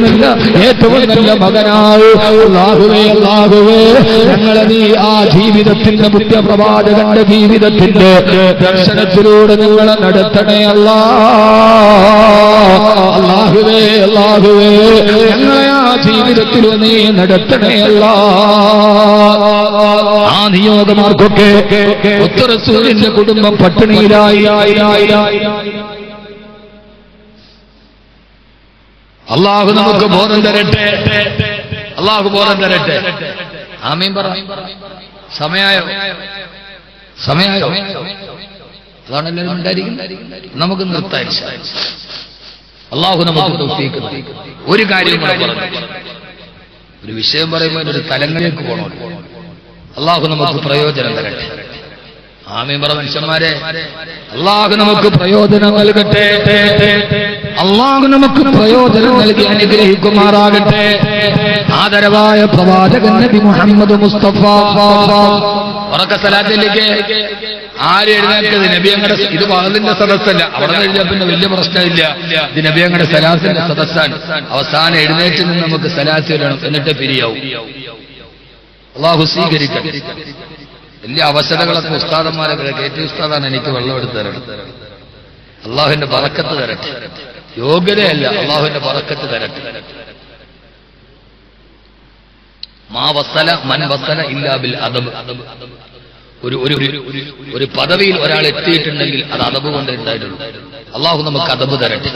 നല്ല മകനായി അല്ലാഹുവേ അല്ലാഹുവേ ഞങ്ങളെ നീ ആ ജീവിതത്തിന്റെ മുഖ്യപ്രവാചകന്റെ ജീവിതത്തിന്റെ ദർശനത്തിലൂടെ നിങ്ങളെ നടത്തണേ അല്ലാ. അല്ലാഹുവേ അല്ലാഹുവേ ഞങ്ങളെ ആ ജീവിതത്തിൽ നീ നടത്തണേ അല്ലാ. ആ നിയോഗമാർക്കൊക്കെ മുത്തറസൂലിന്റെ കുടുംബം പട്ടിണിയിലായി. അല്ലാഹു നമുക്ക് ബോധം തരട്ടെ, അല്ലാഹു ബോധം തരട്ടെ. ആമീൻ പറ. സമയായോ? സമയായോ? അതാണ് എല്ലാവരും ഉണ്ടായിരിക്കും. നമുക്ക് നിർത്താൻ അല്ലാഹു നമുക്ക് തൗഫീഖ് നൽകി. ഒരു കാര്യം കൂടെ പറഞ്ഞു, ഒരു വിഷയം പറയുമ്പോൾ ഒരു തലങ്ങളിലേക്ക് പോകണം. അല്ലാഹു നമുക്ക് പ്രയോജനം തരട്ടെ. ആമീൻ പറ മനുഷ്യന്മാരെ. അല്ലാഹു നമുക്ക് പ്രയോജനം നൽകട്ടെ, അല്ലാഹു നമുക്ക് പ്രയോജനം നൽകി അനുഗ്രഹിക്കുമാറാകട്ടെ. ആദരവായ പ്രവാചകൻ നബി മുഹമ്മദ് മുസ്തഫ ഉറക്ക സലാത്തിലേക്ക് ആര് എഴുന്നേൽക്കത്? നബിയങ്ങളുടെ ഇത് വാളിന്റെ സദസ്സല്ല. അവിടെ കഴിഞ്ഞാൽ പിന്നെ വലിയ പ്രശ്നമില്ല. ഇത് നബിയങ്ങളുടെ സലാത്തിന്റെ സദസ്സാണ്. അവസാനം എഴുന്നേറ്റ് നിന്ന് നമുക്ക് സലാത്ത് വരണം, എന്നിട്ട് പിരിയാവും. അല്ലാഹു സ്വീകരിക്കട്ടെ. വലിയ അവസരങ്ങളൊക്കെ ഉസ്താദന്മാരൊക്കെ കയറ്റി ഉസ്താദാണ് എനിക്ക് വെള്ളം എടുത്ത് തരണം. അള്ളാഹുവിന്റെ ബറക്കത്ത് തരട്ടെ. യോഗ്യതയല്ല, അള്ളാഹുവിന്റെ ബറക്കത്ത് തരട്ടെ. മാ വസല മൻ വസല ഇല്ലാ ബിൽ അദബ്. ഒരു പദവിയിൽ ഒരാൾ എത്തിയിട്ടുണ്ടെങ്കിൽ അത് അദബ് കൊണ്ട് ഉണ്ടായിട്ടുള്ളൂ. അള്ളാഹു നമുക്ക് അദബ് തരട്ടെ.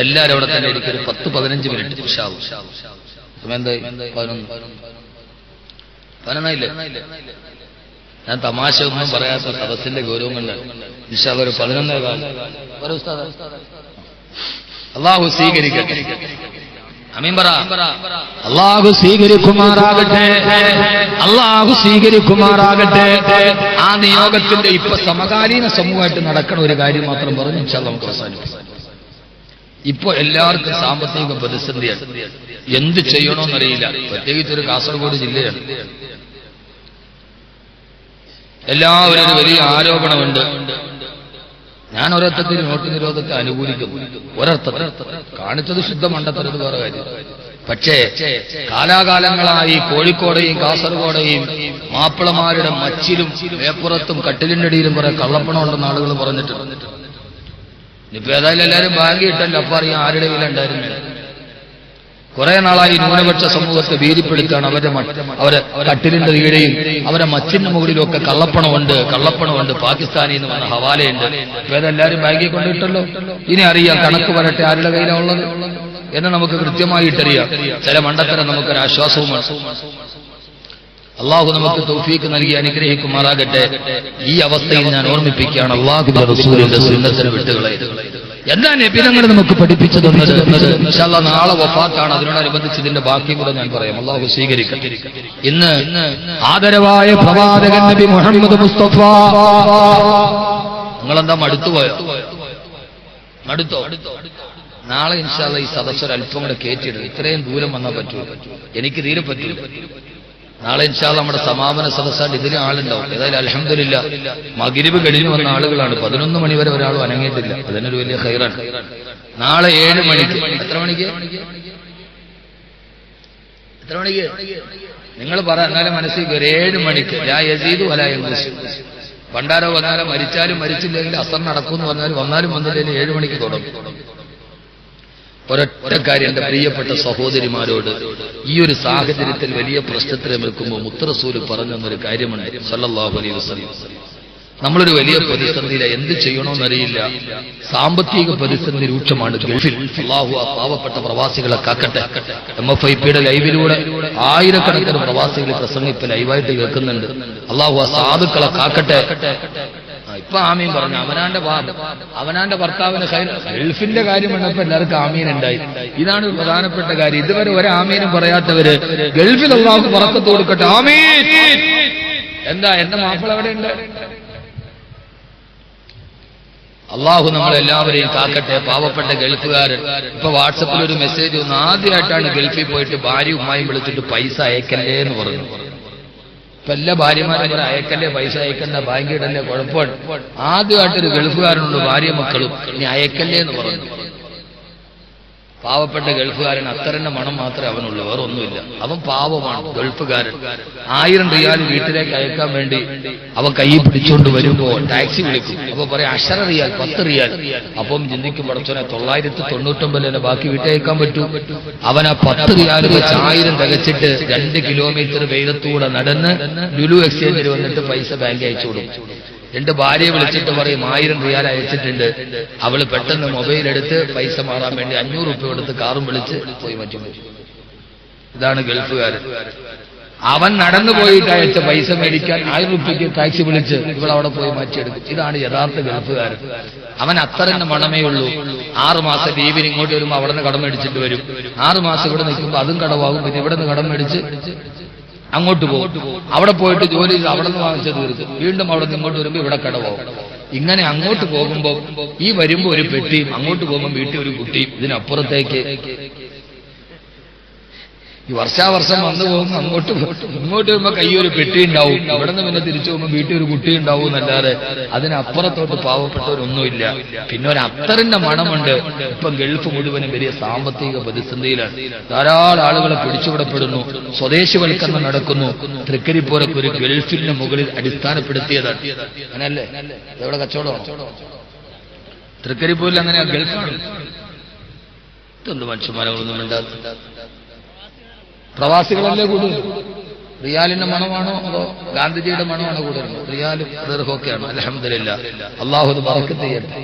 എല്ലാവരും അവിടെ തന്നെ എനിക്കൊരു 10-15 മിനിറ്റ് ഇൻഷാ അല്ലാഹ്. എന്തായി 11 ഞാൻ തമാശ ഒന്നും പറയാത്ത സദസ്സിന്റെ ഗൗരവം കൊണ്ട് ഇൻഷാ അല്ലാഹ് ഒരു 11 കാലം അല്ലാഹു സ്വീകരിക്കട്ടെ. ആമീൻ പറ. അല്ലാഹു സ്വീകരിക്കുമാറാകട്ടെ, അല്ലാഹു സ്വീകരിക്കുമാറാകട്ടെ. ആ നിയോഗത്തിന്റെ ഇപ്പൊ സമകാലീന സമൂഹമായിട്ട് നടക്കണ ഒരു കാര്യം മാത്രം പറഞ്ഞ് ഇൻഷാ അല്ലാഹ് നമുക്ക് അവസാനിപ്പിക്കാം. ഇപ്പൊ എല്ലാവർക്കും സാമ്പത്തിക പ്രതിസന്ധിയാണ്. എന്ത് ചെയ്യണമെന്നറിയില്ല. പ്രത്യേകിച്ച് ഒരു കാസർഗോഡ് ജില്ലയാണ്. എല്ലാവരും ഒരു വലിയ ആരോപണമുണ്ട്. ഞാൻ ഒരർത്ഥത്തിൽ നോട്ട് നിരോധത്തെ അനുകൂലിക്കുന്നു. ഒരർത്ഥത്തിൽ കാണിച്ചത് ശുദ്ധ മണ്ടത്തരത് വേറെ കാര്യം. പക്ഷേ കാലാകാലങ്ങളായി കോഴിക്കോടെയും കാസർഗോഡെയും മാപ്പിളമാരുടെ മച്ചിലും മേപ്പുറത്തും കട്ടിലിന്റെ അടിയിലും കുറെ കള്ളപ്പണമുണ്ടെന്ന് ആളുകൾ പറഞ്ഞിട്ടുണ്ട്. ഇനിയിപ്പോ ഏതായാലും എല്ലാവരും ബാങ്ക് ഇട്ടല്ലോ, അപ്പൊ അറിയാം ആരുടെ കയ്യിലുണ്ടായിരുന്നു. കുറെ നാളായി ന്യൂനപക്ഷ സമൂഹത്തെ ഭീതിപ്പെടുത്താണ്. അവരെ കട്ടിലിന്റെ കീഴെയും അവരെ മച്ചിന്റെ മുകളിലും ഒക്കെ കള്ളപ്പണമുണ്ട് പാകിസ്ഥാനിൽ നിന്ന് വന്ന ഹവാലയുണ്ട്. ഇപ്പൊ ഏതെല്ലാവരും ബാങ്കിൽ കൊണ്ടിട്ടല്ലോ. ഇനി അറിയാം കണക്ക് വരട്ടെ ആരുടെ കയ്യിലാണ് ഉള്ളത് എന്ന് നമുക്ക് കൃത്യമായിട്ടറിയാം. ചില മണ്ടത്തരം നമുക്കൊരു ആശ്വാസവുമാണ്. അള്ളാഹു നമുക്ക് തൗഫീഖ് നൽകി അനുഗ്രഹിക്കുമാറാകട്ടെ. ഈ അവസ്ഥയിൽ ഞാൻ ഓർമ്മിപ്പിക്കുകയാണ്, അള്ളാഹുവിന്റെ റസൂലിന്റെ സുന്നത്തിനെ വിട്ടുകളയരുത്. എന്താ നബിതങ്ങൾ നമുക്ക് പഠിപ്പിച്ചു തന്നത്? ഇൻഷാ അല്ലാഹ് നാളെ വഫാത്താണ്. അതിനോടനുബന്ധിച്ച് ഇതിന്റെ ബാക്കി കൂടെ ഞാൻ പറയാം. അള്ളാഹു സ്വീകരിക്കട്ടെ. ഇന്ന് ആദരവായ പ്രവാചകൻ നബി മുഹമ്മദ് മുസ്തഫ. നിങ്ങളെന്താ മടുത്തുപോയോ? മടുത്തോ? നാളെ ഇൻഷാ അല്ലാഹ് ഈ സദസ്സ് അല്പം കൂടെ കയറ്റിയിടും. ഇത്രയും ദൂരം വന്നാൽ പറ്റൂ? എനിക്ക് തീരെ പറ്റൂ. നാളെ ഇൻഷാ അല്ലാഹ് നമ്മുടെ സമാപന സദസ്സാണ്. ഇതിന് ആളുണ്ടാവും. ഏതായാലും അൽഹംദുലില്ലാഹ് മഗ്രിബ് കഴിഞ്ഞു വന്ന ആളുകളാണ്. 11 മണി വരെ ഒരാളും അനങ്ങിയിട്ടില്ല. അതിനൊരു വലിയ ഖൈറാണ്. നാളെ 7 മണിക്ക്. എത്ര മണിക്ക്? നിങ്ങൾ പറ, എന്നാലും മനസ്സിൽ 7 മണിക്ക്. ലാ യസീദു വലാ യൻഖുസ്. പണ്ടാരോ വന്നാലും മരിച്ചാലും മരിച്ചില്ലെങ്കിൽ അസർ നടക്കുമെന്ന് പറഞ്ഞാലും വന്നാലും വന്നില്ലെങ്കിൽ 7 മണിക്ക് തുടങ്ങും. ഒരൊറ്റ കാര്യം എന്റെ പ്രിയപ്പെട്ട സഹോദരിമാരോട്, ഈ ഒരു സാഹചര്യത്തിൽ വലിയ പ്രശ്നത്തിൽ നിൽക്കുമ്പോൾ മുത്തറസൂല് പറഞ്ഞൊരു കാര്യമുണ്ട് സല്ലല്ലാഹു അലൈഹി വസല്ലം. നമ്മളൊരു വലിയ പ്രതിസന്ധിയില്ല, എന്ത് ചെയ്യണമെന്നറിയില്ല. സാമ്പത്തിക പ്രതിസന്ധി രൂക്ഷമാണ് ഗൾഫിൽ. അല്ലാഹു ആ പാവപ്പെട്ട പ്രവാസികളെ കാക്കട്ടെ. MFIPയുടെ ലൈവിലൂടെ ആയിരക്കണക്കിന് പ്രവാസികൾ പ്രസംഗിപ്പ് ലൈവായിട്ട് കേൾക്കുന്നുണ്ട്. അല്ലാഹു ആ സാധുക്കളെ കാക്കട്ടെ. ഇപ്പൊ ആമീൻ പറഞ്ഞു. അവനാന്റെ ഭർത്താവിന് ഗൾഫിന്റെ കാര്യം വന്നപ്പോ എല്ലാവർക്കും ആമീൻ ഉണ്ടായി. ഇതാണ് പ്രധാനപ്പെട്ട കാര്യം. ഇതുവരെ ഒരു ആമീനും പറയാത്തവര് ഗൾഫിൽ അല്ലാഹു ബറക്കത്ത് കൊടുക്കട്ടെ. ആമീൻ. എന്താ എന്റെ മാപ്പിള അവിടെ ഉണ്ട്? അള്ളാഹു നമ്മളെല്ലാവരെയും കാക്കട്ടെ. പാവപ്പെട്ട ഗൾഫുകാരൻ ഇപ്പൊ വാട്സപ്പിൽ ഒരു മെസ്സേജ് വന്നു. ആദ്യമായിട്ടാണ് ഗൾഫിൽ പോയിട്ട് ഭാര്യ ഉമ്മായും വിളിച്ചിട്ട് പൈസ അയക്കല്ലേ എന്ന് പറഞ്ഞു. ഇപ്പൊ എല്ലാ ഭാര്യമാരും പറ അയക്കല്ലേ, പൈസ അയക്കണ്ട, ബാങ്ക് ഇടല്ലേ, കുഴപ്പമാണ്. ആദ്യമായിട്ടൊരു ഗൾഫുകാരനുള്ളൂ ഭാര്യ മക്കളും ഇനി അയക്കല്ലേ എന്ന് പറഞ്ഞു. പാവപ്പെട്ട ഗൾഫുകാരൻ അത്തരന്റെ മണം മാത്രമേ അവനുള്ളൂ, വേറെ ഒന്നുമില്ല. അവൻ പാവമാണ് ഗൾഫുകാരൻ. 1000 റിയാൽ വീട്ടിലേക്ക് അയക്കാൻ വേണ്ടി അവൻ കൈ പിടിച്ചുകൊണ്ട് വരുമ്പോ ടാക്സി വിളിക്കും. അപ്പൊ പറയാം 10 റിയാൽ 10 റിയാൽ. അപ്പം ചിന്തിക്കും പടച്ചോനെ 999 ബാക്കി വീട്ടയക്കാൻ പറ്റൂ. അവൻ ആ 10 റിയാൽ വെച്ച് 1000 തികച്ചിട്ട് 2 കിലോമീറ്റർ വെയിലത്തൂടെ നടന്ന് ലുലു എക്സ്ചേഞ്ചിൽ വന്നിട്ട് പൈസ ബാങ്ക് അയച്ചു കൊടുക്കും. 2 ഭാര്യയെ വിളിച്ചിട്ട് പറയും 1000 റിയാൽ അയച്ചിട്ടുണ്ട്. അവള് പെട്ടെന്ന് മൊബൈൽ എടുത്ത് പൈസ മാറാൻ വേണ്ടി 500 രൂപ കൊടുത്ത് കാറും വിളിച്ച് പോയി മാറ്റും. ഇതാണ് ഗൾഫുകാരൻ. അവൻ നടന്നു പോയിട്ട് അയച്ച പൈസ മേടിക്കാൻ 1000 രൂപയ്ക്ക് ടാക്സി വിളിച്ച് ഇവളവിടെ പോയി മാറ്റിയെടുക്കും. ഇതാണ് യഥാർത്ഥ ഗൾഫുകാരൻ. അവൻ അത്തരന്റെ മണമേ ഉള്ളൂ. 6 മാസം ലീവിന് ഇങ്ങോട്ട് വരുമ്പോൾ അവിടെ നിന്ന് കടം മേടിച്ചിട്ട് വരും. 6 മാസം ഇവിടെ നിൽക്കുമ്പോൾ അതും കടവാകും. പിന്നെ ഇവിടെ നിന്ന് കടം മേടിച്ച് അങ്ങോട്ട് പോകും. അവിടെ പോയിട്ട് ജോലി ചെയ്ത് അവിടെ നിന്ന് വാങ്ങിച്ചത് തീർക്കും. വീണ്ടും അവിടെ നിന്ന് ഇങ്ങോട്ട് വരുമ്പോൾ ഇവിടെ കടവാകും. ഇങ്ങനെ അങ്ങോട്ട് പോകുമ്പോൾ ഈ വരുമ്പോൾ ഒരു പെട്ടിയും അങ്ങോട്ട് പോകുമ്പോൾ വീട്ടിൽ ഒരു കുട്ടിയും. ഇതിനപ്പുറത്തേക്ക് ഈ വർഷാവർഷം വന്നു പോകുമ്പോൾ ഇങ്ങോട്ട് വരുമ്പോൾ കയ്യൊരു പെട്ടി ഉണ്ടാവും. ഇവിടെ നിന്ന് പിന്നെ തിരിച്ചു പോകുമ്പോൾ വീട്ടിൽ ഒരു കുട്ടി ഉണ്ടാവും എന്നല്ലാതെ അതിനപ്പുറത്തോട്ട് പാവപ്പെട്ടവരൊന്നുമില്ല. പിന്നെ ഒരു അത്തറിന്റെ മണമുണ്ട്. ഇപ്പൊ ഗൾഫ് മുഴുവനും വലിയ സാമ്പത്തിക പ്രതിസന്ധിയിലാണ്. ധാരാളം ആളുകളെ പിടിച്ചുവിടപ്പെടുന്നു. സ്വദേശിവൽക്കരണം നടക്കുന്നു. തൃക്കരിപ്പൂരൊക്കെ ഒരു ഗൾഫിന്റെ മുകളിൽ അടിസ്ഥാനപ്പെടുത്തിയതാണ്. അങ്ങനല്ലേ? എവിടെ കച്ചവടമാണ്? തൃക്കരിപ്പൂരിൽ അങ്ങനെ ഗൾഫാണ്. ഇതൊന്നും മനുഷ്യന്മാരൊന്നും ഉണ്ടാകുന്നില്ല. പ്രവാസികളല്ലേ കൂടുതൽ? റിയാലിന്റെ മണമാണോ അതോ ഗാന്ധിജിയുടെ മണമാണോ കൂടുതൽ? റിയാലും ദീർഘമൊക്കെയാണ്. അൽഹംദുലില്ലാഹ്. അല്ലാഹു അത് ബറക്കത്ത് ചെയ്യട്ടെ.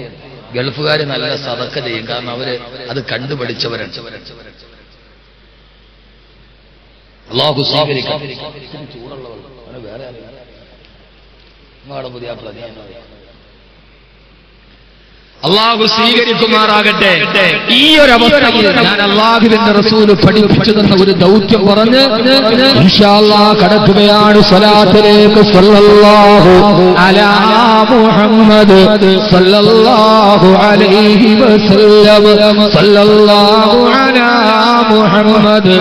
ഗൾഫുകാർ നല്ല സദഖ ചെയ്യും. കാരണം അവര് അത് കണ്ടുപഠിച്ചവരാണ്. അല്ലാഹു സ്വീകരിക്കട്ടെ. വേറെ പുതിയ അള്ളാഹു സ്വീകരിക്കുമാറാകട്ടെ. ഈ ഒരു അവസ്ഥയിൽ ഞാൻ അള്ളാഹുവിന്റെ റസൂൽ പഠിപ്പിച്ചു തന്ന ഒരു ദൗത്യം പറഞ്ഞ് ഇൻഷാ അല്ലാഹ് കടക്കുകയാണ് സ്വലാത്തിലേക്ക്. സല്ലല്ലാഹു അലാ മുഹമ്മദ് സല്ലല്ലാഹു അലൈഹി വസല്ലം. സല്ലല്ലാഹു അലാ മുഹമ്മദ്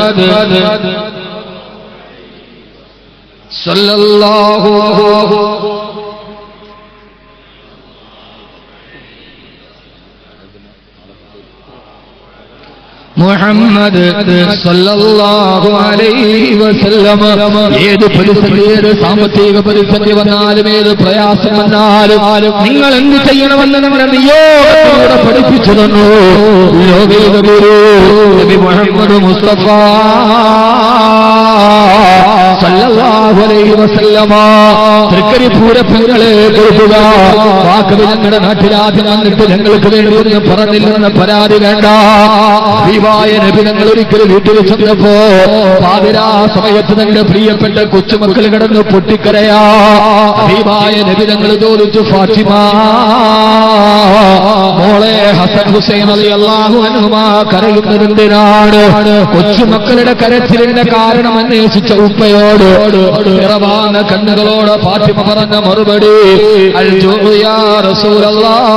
സല്ലല്ലാഹു മുഹമ്മദ് സല്ലല്ലാഹു അലൈഹി വസല്ലം. ഏത് പ്രതിസന്ധി, ഏത് സാമ്പത്തിക പ്രതിസന്ധി വന്നാലും, ഏത് പ്രയാസം വന്നാലും നിങ്ങൾ എന്ത് ചെയ്യണമെന്ന് നമ്മുടെ നിയോഗത്തിലൂടെ പഠിപ്പിച്ചു തന്നു ലോകൈക ഗുരു നബി മുഹമ്മദ് മുസ്തഫ സല്ലല്ലാഹു അലൈഹി വസല്ലമ. തൃക്കരിപ്പൂരപ്പങ്ങളെ കൊടുക്കുക. വാക്കവി ഞങ്ങളുടെ നാട്ടിലാദ്യം വന്നിട്ട് ഞങ്ങൾക്ക് വേണ്ടി ഒന്നും പറഞ്ഞില്ലെന്ന് പരാതി വേണ്ട. നബി ഞങ്ങൾ ഒരിക്കലും വീട്ടിൽ ചെന്നപ്പോ പാതിരാ സമയത്ത് ഞങ്ങളുടെ പ്രിയപ്പെട്ട കൊച്ചുമക്കൾ കിടന്ന് പൊട്ടിക്കരയാ. ഹബീബായ നബി ഞങ്ങൾ ചോദിച്ചു, ഫാത്തിമ മോളെ ഹസൻ ഹുസൈൻ റളിയല്ലാഹു അൻഹുമാ കരയുന്നതെന്തിനാണ്? കൊച്ചുമക്കളുടെ കരച്ചിലിന്റെ കാരണം അന്വേഷിച്ച ഉപ്പയോട് നിറവാന കണ്ണുകളോട് ഫാത്തിമ പറഞ്ഞ മറുപടി, അൽ ജൂ യാ റസൂലല്ലാഹ്,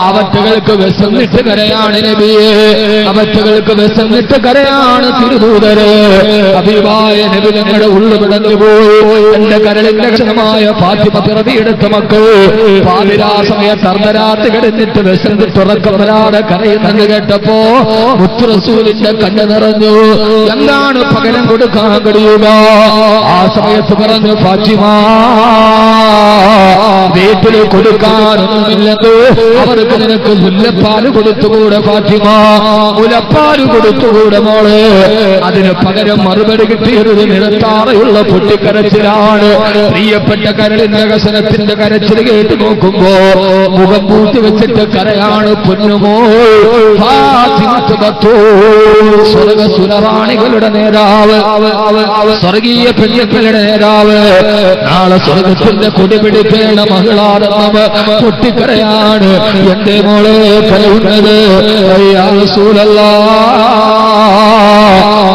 അവറ്റകൾക്ക് വിശന്നിട്ട് കരയാണ് നബിയെ, അവറ്റകൾക്ക് വിശന്നിട്ട് കരയാണ് തിരുദൂതരെ. ഹബീബായ നബി ഞങ്ങളുടെ ഉള്ളു വിടന്നു പോയി. എന്റെ കരളിന്റെ ക്ഷണമായ ഫാത്തിമ പിറവിയെടുത്ത മക്കൾ പാതിരാ സമയത്ത് അർദ്ധരാത്രി കിടന്നിട്ട് വിശന്നിട്ട് ഉറക്കം വരാതെ കരയുന്നെന്ന് കേട്ടപ്പോ മുത്തു റസൂലിന്റെ കണ്ണ് നിറഞ്ഞു. എന്താണ് പകരം കൊടുക്കാൻ കഴിയുക? ആ സമയത്ത് പറഞ്ഞു, ഫാത്തിമ വീട്ടിൽ കൊടുക്കാനൊന്നുമില്ലത്, അവർക്ക് നിനക്ക് മുല്ലപ്പാല് കൊടുത്തുകൂടെ ഫാത്തിമ, മുലപ്പാല് കൊടുത്തുകൂടെ മോളെ. അതിന് പകരം മറുപടി കിട്ടിയത് നിരത്താറെയുള്ള പൊട്ടിക്കരച്ചിലാണ്. പ്രിയപ്പെട്ട കരളിന്റെ കസനത്തിന്റെ കരച്ചിൽ കേട്ട് നോക്കുമ്പോ മുഖം പൂട്ടി വെച്ചിട്ട് കരയാണ് പൊന്നുമോ സ്വർഗസുരവാണികളുടെ നേതാവ്, സ്വർഗീയ പെണ്ണുക്കളുടെ നേതാവ്, നാളെ സ്വർഗത്തിന്റെ കൊടി പിടിക്കേണ്ട മകളാണെന്ന് പൊട്ടിക്കരയാണ്. എന്റെ മോളെ കരയുന്നത്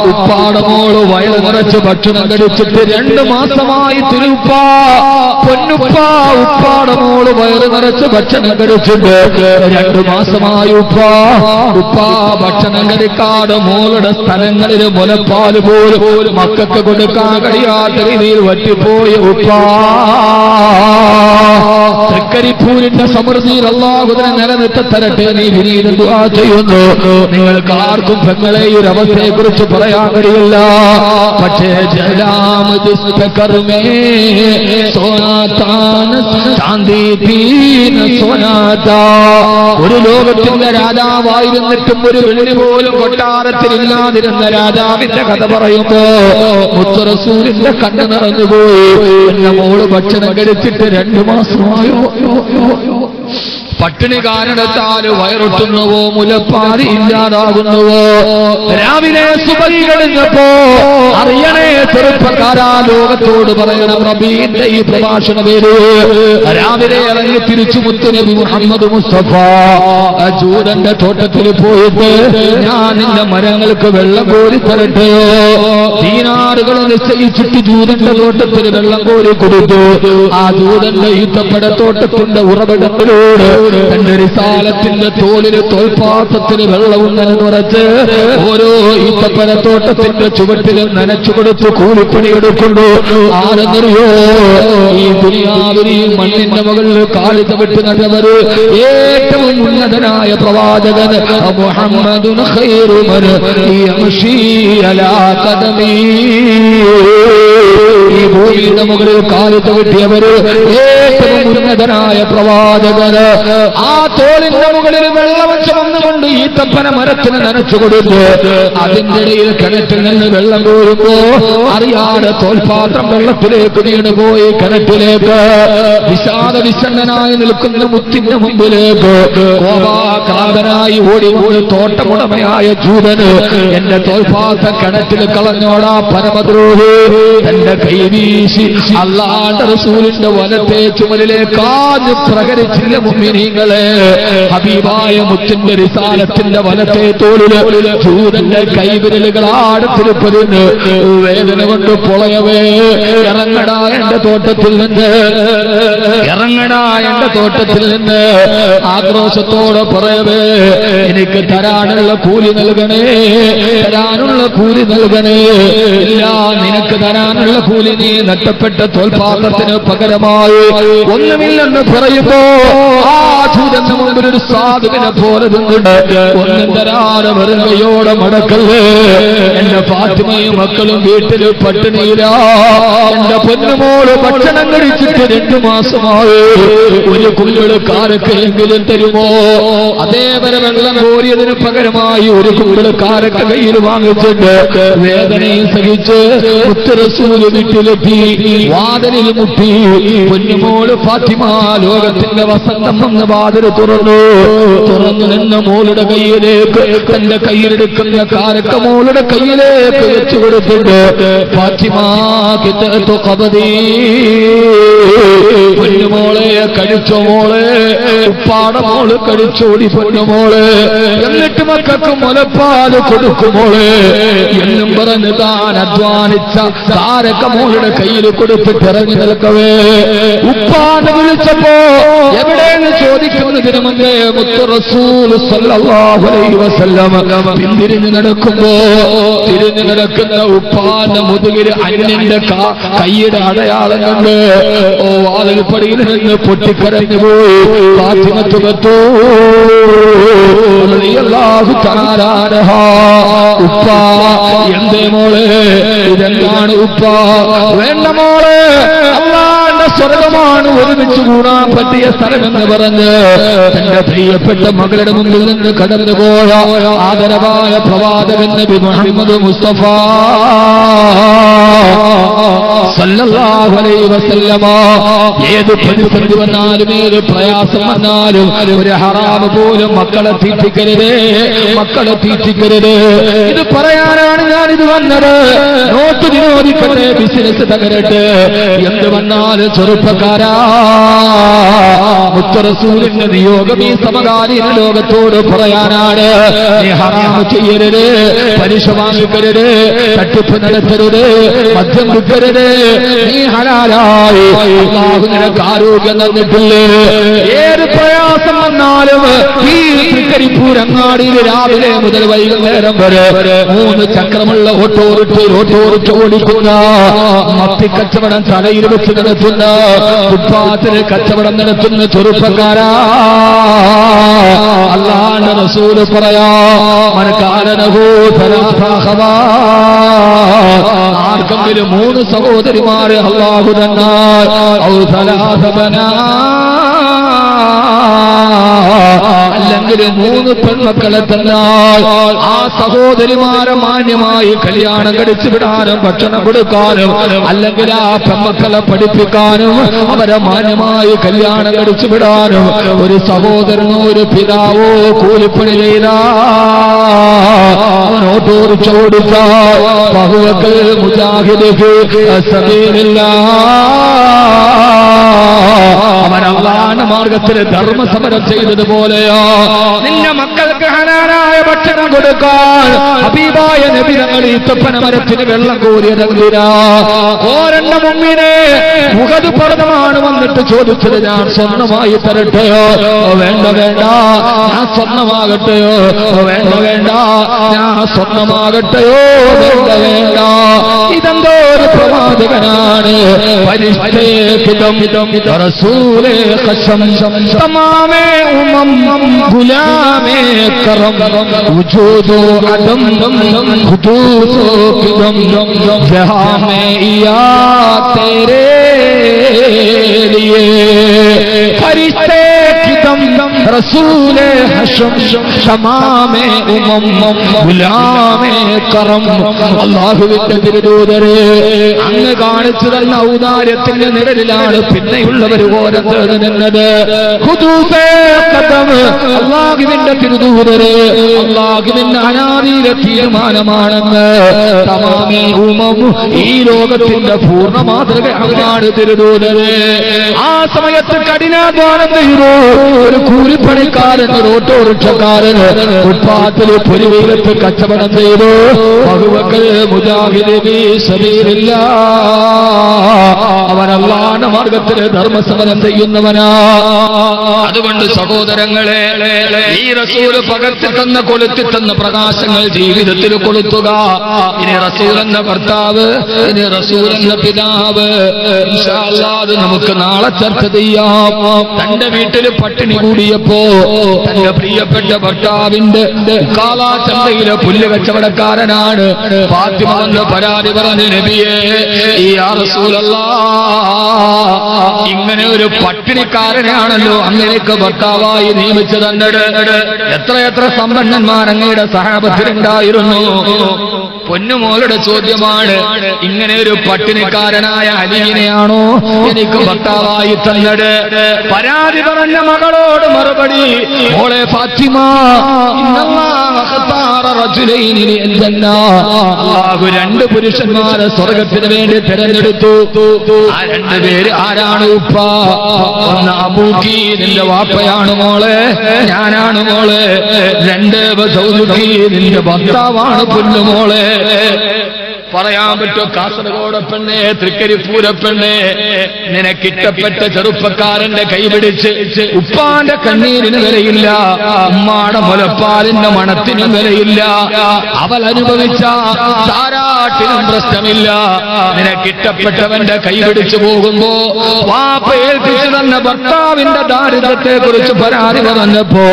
ഉപ്പാടെ മോള് വയറ് നിറച്ച് ഭക്ഷണം കഴിച്ചിട്ട് 2 മാസമായി തിരുപ്പ പൊന്നുപ്പ. ഉപ്പാടെ മോള് വയറ് നിറച്ച് ഭക്ഷണം കഴിച്ചിട്ട് 2 മാസമായി ഉപ്പ ഭക്ഷണം കഴിക്കാതെ മോളുടെ സ്ഥലങ്ങളിൽ മുലപ്പാല് പോലും മക്കൾക്ക് കൊടുക്കാൻ കഴിയാത്ത രീതിയിൽ വറ്റിപ്പോയ ഉപ്പ. തൃക്കരിപ്പൂരിന്റെ സമൃദ്ധിയിൽ അല്ലാഹുവിനെ നിലനിർത്തി തരട്ടെ. നീ വിനീത ദുആ ചെയ്യുന്നു. നിങ്ങൾക്ക് ആർക്കും പെങ്ങളെ ഈ ഒരു അവസ്ഥയെ കുറിച്ച് പറയാൻ കഴിയില്ല. പക്ഷേ ഒരു ലോകത്തിന്റെ രാജാവായിരുന്നിട്ടും ഒരു വെള്ളി പോലും കൊട്ടാരത്തിലില്ലാതിരുന്ന രാജാവിന്റെ കഥ പറയുമ്പോ മുത്തു റസൂലിന്റെ കണ്ണ് നിറഞ്ഞുപോയി. എന്റെ മോള് ഭക്ഷണം കഴിച്ചിട്ട് 2 മാസമായോ. പട്ടിണി കാരണത്താൽ വയറൊട്ടുന്നുവോ, മുലപ്പാല് ഇല്ലാതാകുന്നുവോ. രാവിലെ സുബഹി കഴിഞ്ഞപ്പോ അറിയണേ ചെറുപ്പക്കാരാ, ലോകത്തോട് പറയണം റബീന്റെ ഈ പ്രഭാഷണ പേര്. രാവിലെ ഇറങ്ങി തിരിച്ചു മുത്തുനബി മുഹമ്മദ് മുസ്തഫ ജൂതന്റെ തോട്ടത്തിൽ പോയിട്ട്, ഞാൻ നിന്റെ മരങ്ങൾക്ക് വെള്ളം കോരി തരട്ടെയോ? ദീനാറുകൾ നിശ്ചയിച്ചിട്ട് ജൂതന്റെ തോട്ടത്തിൽ വെള്ളം കോരി കൊടുത്തു. ആ ജൂതന്റെ ഈത്തപ്പഴത്തോട്ടത്തിന്റെ ഉറവിടത്തിലൂടെ തന്റെ റിസാലത്തിന്റെ തോളില് തോൽപാത്രത്തിന് വെള്ളവും നനഞ്ഞുറച്ച് ഓരോ ഈത്തപ്പഴത്തോട്ടത്തിന്റെ ചുവട്ടിലും നനച്ചു കൊടുത്തു കൂലിപ്പണിയെടുക്കുന്നു. ആരെന്നറിയോ? ഈ ദുനിയാവിൽ ഈ മണ്ണിന്റെ മുകളിൽ കാലിത വിട്ട് നടന്നവര് ഏറ്റവും ഉന്നതനായ പ്രവാചകൻ മുഹമ്മദുൻ ഖൈറു മൻ യംശി അലാ ഖദമി. ഈ ഭൂമിയുടെ മുകളിൽ കാലിത വിട്ടിയവര് ഏറ്റവും ഉന്നതനായ പ്രവാചകൻ. ആ തോളിന്റെ മുകളിൽ വെള്ളവച്ച വന്നുകൊണ്ട് ഈത്തപ്പന മരത്തിന് നനച്ചു കൊടുത്ത് അതിന്റെ ഇടയിൽ കിണറ്റിൽ നിന്ന് വെള്ളം കോരുമ്പോ അറിയാതെ തോൽപാത്രം വെള്ളത്തിലേക്ക് വീണുപോയി. കിണറ്റിലേക്ക് വിഷാദ വിഷണ്ണനായി നിൽക്കുന്ന മുത്തിന്റെ മുമ്പിലേക്ക് കോപാക്രാന്തനായി ഓടിപ്പോയി തോട്ടമുടമയായ ജൂതന്, എന്റെ തോൽപാത്രം കിണറ്റിൽ കളഞ്ഞോടാ പരമദ്രോഹി. തന്റെ കൈവീശി അല്ലാഹുവിന്റെ റസൂലിന്റെ വലത്തെ ചുമലിലേക്കാഞ്ഞ് പ്രകരിച്ചില്ല മുഅ്മിനീങ്ങളെ. ഹബീബായ മുത്തിന്റെ റിസാലത്തിന്റെ വലത്തെ തോളില് ജൂതന്റെ കൈവിരലുകളാട് തിരുപ്പതിന് വേദന കൊണ്ട് പൊളയവേ. ഇറങ്ങടാ എന്റെ തോട്ടത്തിൽ നിന്ന്, ഇറങ്ങടാ എന്റെ തോട്ടത്തിൽ നിന്ന് ആക്രോശത്തോടെ പറയവേ. എനിക്ക് തരാനുള്ള കൂലി നൽകണേ, തരാനുള്ള കൂലി നൽകണേ. ഇല്ല, നിനക്ക് തരാനുള്ള കൂലി നീ നഷ്ടപ്പെട്ട തോൽപാത്രത്തിന് പകരമായി ഒന്നുമില്ലെന്ന് പറയുമ്പോ ആ ജൂതന്റെ മുമ്പിൽ ഒരു സാധുവിനെ പോലെ നിന്നിട്ട് ഒന്നും തരാതെ വെറുകയോടെ മടക്കല്ലേ. എന്റെ ഫാത്തിമയും മക്കളും വീട്ടിൽ പട്ടിണിയിലാ. എന്റെ പൊന്നുമോള് ഭക്ഷണം കഴിച്ചിട്ട് 2 മാസമായി. ഒരു കുമ്പിള് കാരക്കയെങ്കിലും തരുമോ? അതേവരെ വെള്ളം കോരിയതിന് പകരമായി ഒരു കുമ്പിള് കാരക്ക കയ്യിൽ വാങ്ങിച്ചിട്ട് വേദനയും സഹിച്ച് മുത്ത് റസൂല് വീട്ടിലെത്തി. വാതിലിൽ മുട്ടി. പൊന്നുമോള് ഫാത്തിമ ലോകത്തിന്റെ വസന്തം വന്ന് വാതിൽ തുറന്നു നിന്ന് മോൾ മോളുടെ കയ്യിലേക്ക് തന്റെ കയ്യിലെടുക്കുന്ന കാരക്കമോളുടെ കയ്യിലേക്ക് വെച്ചു കൊടുത്തിട്ട് ഫാത്തിമാ ഖബദി പൊന്നുമോളെ കഴിച്ചോ മോളെ, ഉപ്പാടെ മോള് കഴിച്ചോടി പൊന്നുമോളെ, എന്നിട്ട് മക്കൾക്ക് മുലപ്പാല് കൊടുക്കുമോളെ എന്നും പറഞ്ഞ് താൻ അധ്വാനിച്ച താരക്കമോളുടെ കയ്യിൽ കൊടുത്തിട്ട് ഇറങ്ങി നിൽക്കവേ ഉപ്പാനെ വിളിച്ചപ്പോ എവിടെയെന്ന് ചോദിക്കുന്നതിന് മുമ്പേ മുത്ത് റസൂൽ സല്ലല്ലാഹു അലൈഹി വസല്ലം പിന്തിരിഞ്ഞു നടക്കുമ്പോ തിരിഞ്ഞു നടക്കുന്ന ഉപ്പാന്റെ മുതുകിൽ അന്യന്റെ കൈയുടെ അടയാളം കണ്ട് ഓ വാതിൽപ്പടിയിൽ നിന്ന് പൊട്ടിക്കരഞ്ഞു പോയി ഫാത്തിമത്തു റളിയല്ലാഹു തആല അൻഹാ. ഉപ്പാ എന്തേ മോളെ, ഇതെന്താണ് ഉപ്പാ? വേണ്ട മോളെ, അല്ലാഹുവിന്റെ സ്വർഗമാണ് ഒരുമിച്ച് കൂടാൻ പറ്റിയ സ്ഥലമെന്ന് പറഞ്ഞ് തന്റെ പ്രിയപ്പെട്ട മകളുടെ മുമ്പിൽ നിന്ന് കടന്നുപോയ ആദരവായ പ്രവാചകൻ നബി മുഹമ്മദ് മുസ്തഫ സല്ലല്ലാഹു അലൈഹി വസല്ലമ ഏത് പ്രതിസന്ധി വന്നാലും ഏത് പ്രയാസം വന്നാലും ഒരു ഹറാമ് പോലും മക്കളെ തീറ്റിക്കരുത്, മക്കളെ തീറ്റിക്കരുത്. ഇത് പറയാനാണ് ഞാനിത് വന്നത്. നോട്ട് നിരോധിക്കട്ടെ, ബിസിനസ് തകരട്ടെ, എന്ത് വന്നാലും ചെറുപ്പക്കാരാ മുത്ത് റസൂലിന്റെ നിയോഗം ഈ സമകാലീന ലോകത്തോട് പറയാനാണ്. നീ ഹറാമ് ചെയ്യരുത്, പലിശ വാങ്ങിക്കരുത്, തട്ടിപ്പ് നടത്തരുത്, മദ്യം വിൽക്കരുത്. നീ ഹലാലായി അല്ലാഹു നിനക്ക് ആരോഗ്യം തന്നിട്ടില്ലേ? ഏത് പ്രയാസം വന്നാലും ഈ തൃക്കരിപ്പൂരങ്ങാടിയിൽ രാവിലെ മുതൽ വൈകുന്നേരം വരെ 3 ചക്രമുള്ള ഓട്ടോറിക്ഷ ഓടിക്കുന്ന, മത്തിക്കച്ചവടം തലയിൽ വെച്ച് നടത്തുന്ന, ഫുട്പാത്തിൽ കച്ചവടം നടത്തുന്ന ചെറുപ്പക്കാരാ, അല്ലാഹുവിന്റെ റസൂൽ പറയാ ആർക്കെങ്കിലും 3 സഹോദരിമാരെ അല്ലാഹു തന്നാൽ അല്ലെങ്കിൽ 3 പെൺമക്കളെ തന്നാൽ ആ സഹോദരിമാരെ മാന്യമായി കല്യാണം കഴിച്ചു വിടാനും ഭക്ഷണം കൊടുക്കാനും അല്ലെങ്കിൽ ആ പെൺമക്കളെ പഠിപ്പിക്കാനും അവരെ മാന്യമായി കല്യാണം കഴിച്ചു വിടാനും ഒരു സഹോദരനോ ഒരു പിതാവോ കൂലിപ്പണി ചെയ്താ അവൻ ഓട്ടോറിക്ഷ ഓടിച്ച ബഹുവക്കൽ മുജാഹിദ് അവൻ അല്ലാഹുവിന്റെ മാർഗത്തിൽ ധർമ്മസമരം ചെയ്തതുപോലെയോ നിന്റെ മക്കൾക്ക് ഹലാലായ ഭക്ഷണം കൊടുക്കാൻ ഹബീബായ നബി തങ്ങൾ ഈത്തപ്പന മരത്തിന് വെള്ളം കോരിയതെന്തിനാ? ഓരെണ്ണം മുമ്പിനെ ഉഹദ് പർവ്വതമാണ് വന്നിട്ട് ചോദിച്ചത്, ഞാൻ സ്വർണ്ണമായി തരട്ടെയോ? വേണ്ട വേണ്ട, ഞാൻ സ്വർണ്ണമാകട്ടെയോ? വേണ്ട വേണ്ട, ഞാൻ സ്വർണ്ണമാകട്ടെയോ? വേണ്ട വേണ്ട. ഇതെന്തോ ഒരു പ്രവാചകനാണ്. റസൂലേ ഖസം തമാമേ ഉമം ഗുലാമേ കറം വജൂദോ അദം ഖുദൂസോ ഖിദം ജഹാൻ മേ യാ തേരെ ലിയേ ഫരിശ്തേ ഖിദം റസൂലേ ഹഷം തമാമേ ഉമം ഗുലാമേ കറം. അല്ലാഹുവിന്റെ തിരുദൂതരെ, അങ്ങ് കാണിച്ചു തന്ന ഔദാര്യത്തിന്റെ നിഴലിലാണ് പിന്നെയുള്ളവർ ഓരോ നിന്നത്. അല്ലാഹുവിന്റെ തിരുദൂതരെ, അല്ലാഹുവിന്റെ അനാദിയിലെ തീരുമാനമാണെന്ന് തമാമേ ഉമം, ഈ ലോകത്തിന്റെ പൂർണ്ണ മാതൃകയാണ് തിരുദൂതരെ. ആ സമയത്ത് കഠിനാധ്വാനം ചെയ്തു ഒരു കൂലിപ്പണിക്കാരൻ, ഒരു ഓട്ടോറിക്ഷക്കാരൻ ഫുട്പാത്തിൽ പൊരിവെയിലത്ത് കച്ചവടം ചെയ്തു. ബഹുവക്കൽ മുജാഹിദ് ഫീ സബീലില്ലാഹ്, അവൻ അല്ലാഹുവിന്റെ മാർഗത്തിൽ ധർമ്മസമരം ചെയ്യുന്നവനാ. അതുകൊണ്ട് സഹോദരങ്ങളെ, ഈ റസൂൽ പകർത്തി തന്ന കൊളുത്തി തന്ന പ്രകാശങ്ങൾ ജീവിതത്തിൽ കൊളുത്തുക. ഇനി റസൂൽ എന്ന ഭർത്താവ്, ഇനി റസൂൽ എന്ന പിതാവ്, ഇൻഷാ അല്ലാഹ് അത് നമുക്ക് നാളെ ചർച്ച ചെയ്യാം. തന്റെ വീട്ടിൽ പട്ടിണി കൂടിയപ്പോ തന്റെ പ്രിയപ്പെട്ട ഭർത്താവിന്റെ കാലാചന്തയിലെ പുല്ല് കച്ചവടക്കാരനാണ് ഫാത്തിമ എന്ന് പരാതി പറഞ്ഞു, നബിയേ യാ റസൂലല്ലാഹ്, ഇങ്ങനെ ഒരു പട്ടിണിക്കാരനാണല്ലോ അങ്ങനെയൊക്കെ ഭർത്താവായി നിയമിച്ചു തന്നത്. എത്രയെത്ര സമ്പന്നന്മാർ അങ്ങയുടെ സഹാബത്തിലുണ്ടായിരുന്നു. പൊന്നുമോളുടെ ചോദ്യമാണ്, ഇങ്ങനെ ഒരു പട്ടിണിക്കാരനായ അലിയിനെയാണോ എനിക്ക് ഭർത്താവായി തന്നത്? പരാതി പറഞ്ഞ മകളോട് മറുപടി, മോളെ ഫാത്തിമ, അല്ലാഹു രണ്ട് പുരുഷന്മാരെ സ്വർഗത്തിന് വേണ്ടി തിരഞ്ഞെടുത്തു. ആ രണ്ടുപേര് ആരാണ്? ഉപ്പ. ഒന്ന് അബൂക്കി, നിന്റെ വാപ്പയാണ് മോളെ, ഞാനാണ് മോളെ. രണ്ട് സൗദുക്കി, നിന്റെ ഭർത്താവാണ് പൊന്നുമോളെ. പറയാൻ പറ്റോ? കാസർഗോഡ് പെണ്ണെ, തൃക്കരിപ്പൂര പെണ്ണെ, നിനക്കിട്ടപ്പെട്ട ചെറുപ്പക്കാരന്റെ കൈപിടിച്ച് ഉപ്പാന്റെ കണ്ണീരിന് വിലയില്ല, ഉമ്മാടെ മുലപ്പാലിന്റെ മണത്തിനും വിലയില്ല, അവൾ അനുഭവിച്ച താരാട്ടിനും പ്രശ്നമില്ല. നിനക്കിട്ടപ്പെട്ടവന്റെ കൈപിടിച്ചു പോകുമ്പോ വാപ്പ ഏൽപ്പിച്ചു തന്ന ഭർത്താവിന്റെ ദാരിദ്ര്യത്തെ കുറിച്ച് പരാതി പറഞ്ഞപ്പോ,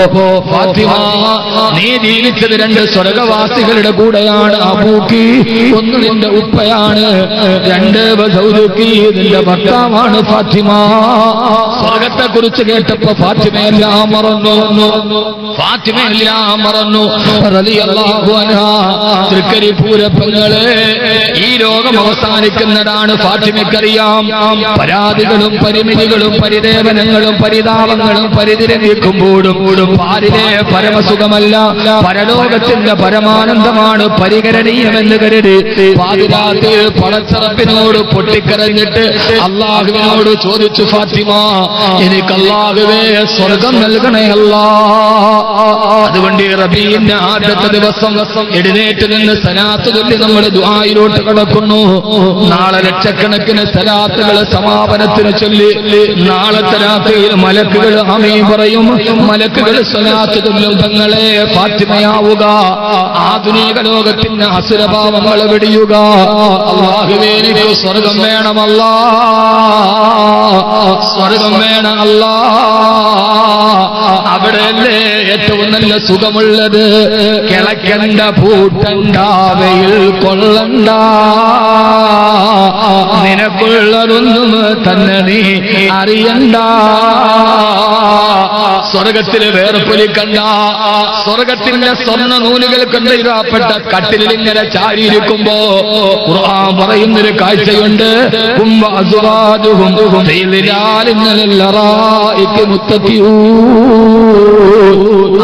ഫാത്തിമ, നീ ജീവിച്ചത് രണ്ട് സ്വർഗവാസികളുടെ കൂടെയാണ്. അബൂക്കി, ഒന്ന് നിന്റെ ഉപ്പയാണ്, രണ്ട് സൗദുക്കി, നിന്റെ ഭർത്താവാണ് ഫാത്തിമ. സ്വർഗത്തെ കുറിച്ച് കേട്ടപ്പോ ഫാത്തിമയെല്ലാം മറന്നു, ഫാത്തിമയെല്ലാം മറന്നു. റളിയല്ലാഹു അൻഹാ, തൃക്കരിപ്പൂര പെങ്ങളെ, ഈ ലോകം അവസാനിക്കുന്നതാണ് ഫാത്തിമയ്ക്കറിയാം. പരാതികളും പരിമിതികളും പരിദേവനങ്ങളും പരിതാപങ്ങളും പരിതിരങ്ങിക്കുമ്പോഴും പാരിലെ പരമസുഖമല്ല, പരലോകത്തിന്റെ പരമാനന്ദമാണ് പരികരണീയമെന്ന് കരുതി പാതിരാത്രി പടച്ചറപ്പിനോട് പൊട്ടിക്കരഞ്ഞിട്ട് അള്ളാഹുവിനോട് ചോദിച്ചു, ഫാത്തിമ, എനിക്ക് അള്ളാഹുവേ സ്വർഗം നൽകണേ അല്ലാ. അതുകൊണ്ട് റബീന്റെ ആദ്യത്തെ ദിവസം എഴുന്നേറ്റ് നിന്ന് സലാത്ത് ചൊല്ലി നമ്മൾ ദുആയിലോട്ട് കടക്കുന്നു. നാളെ ലക്ഷക്കണക്കിന് സലാത്തുകൾ സമാപനത്തിന് ചൊല്ലി നാളത്തെ രാത്രിയിൽ മലക്കുകൾ ആമീൻ പറയും, മലക്കുകൾ സലാത്ത് ചൊല്ലും. പെങ്ങളെ, ഫാത്തിമയാവുക, ആധുനിക ലോകത്തിന്റെ അസുരഭാവങ്ങൾ വെടിയുക. അല്ലാഹുവേ, എനിക്ക് സ്വർഗം വേണമല്ലാ, സ്വർഗം വേണമല്ലാ. അവിടെയല്ലേ ഏറ്റവും നല്ല സുഖമുള്ളത്. കിളക്കണ്ട, പൂട്ടണ്ട, വെയിൽ കൊള്ളണ്ട, നിനക്കുള്ളതൊന്നും തന്നെ നീ അറിയണ്ട. സ്വർഗത്തിൽ വേർപ്പൊലിക്കണ്ട, സ്വർഗത്തിന്റെ സ്വർണ്ണ നൂലുകൾ കൊണ്ട് ഇതാപ്പെട്ട കട്ടിലിൽ ഇങ്ങനെ ചാരിയിരിക്കുമ്പോ ഖുർആൻ പറയുന്നൊരു കാഴ്ചയുണ്ട്.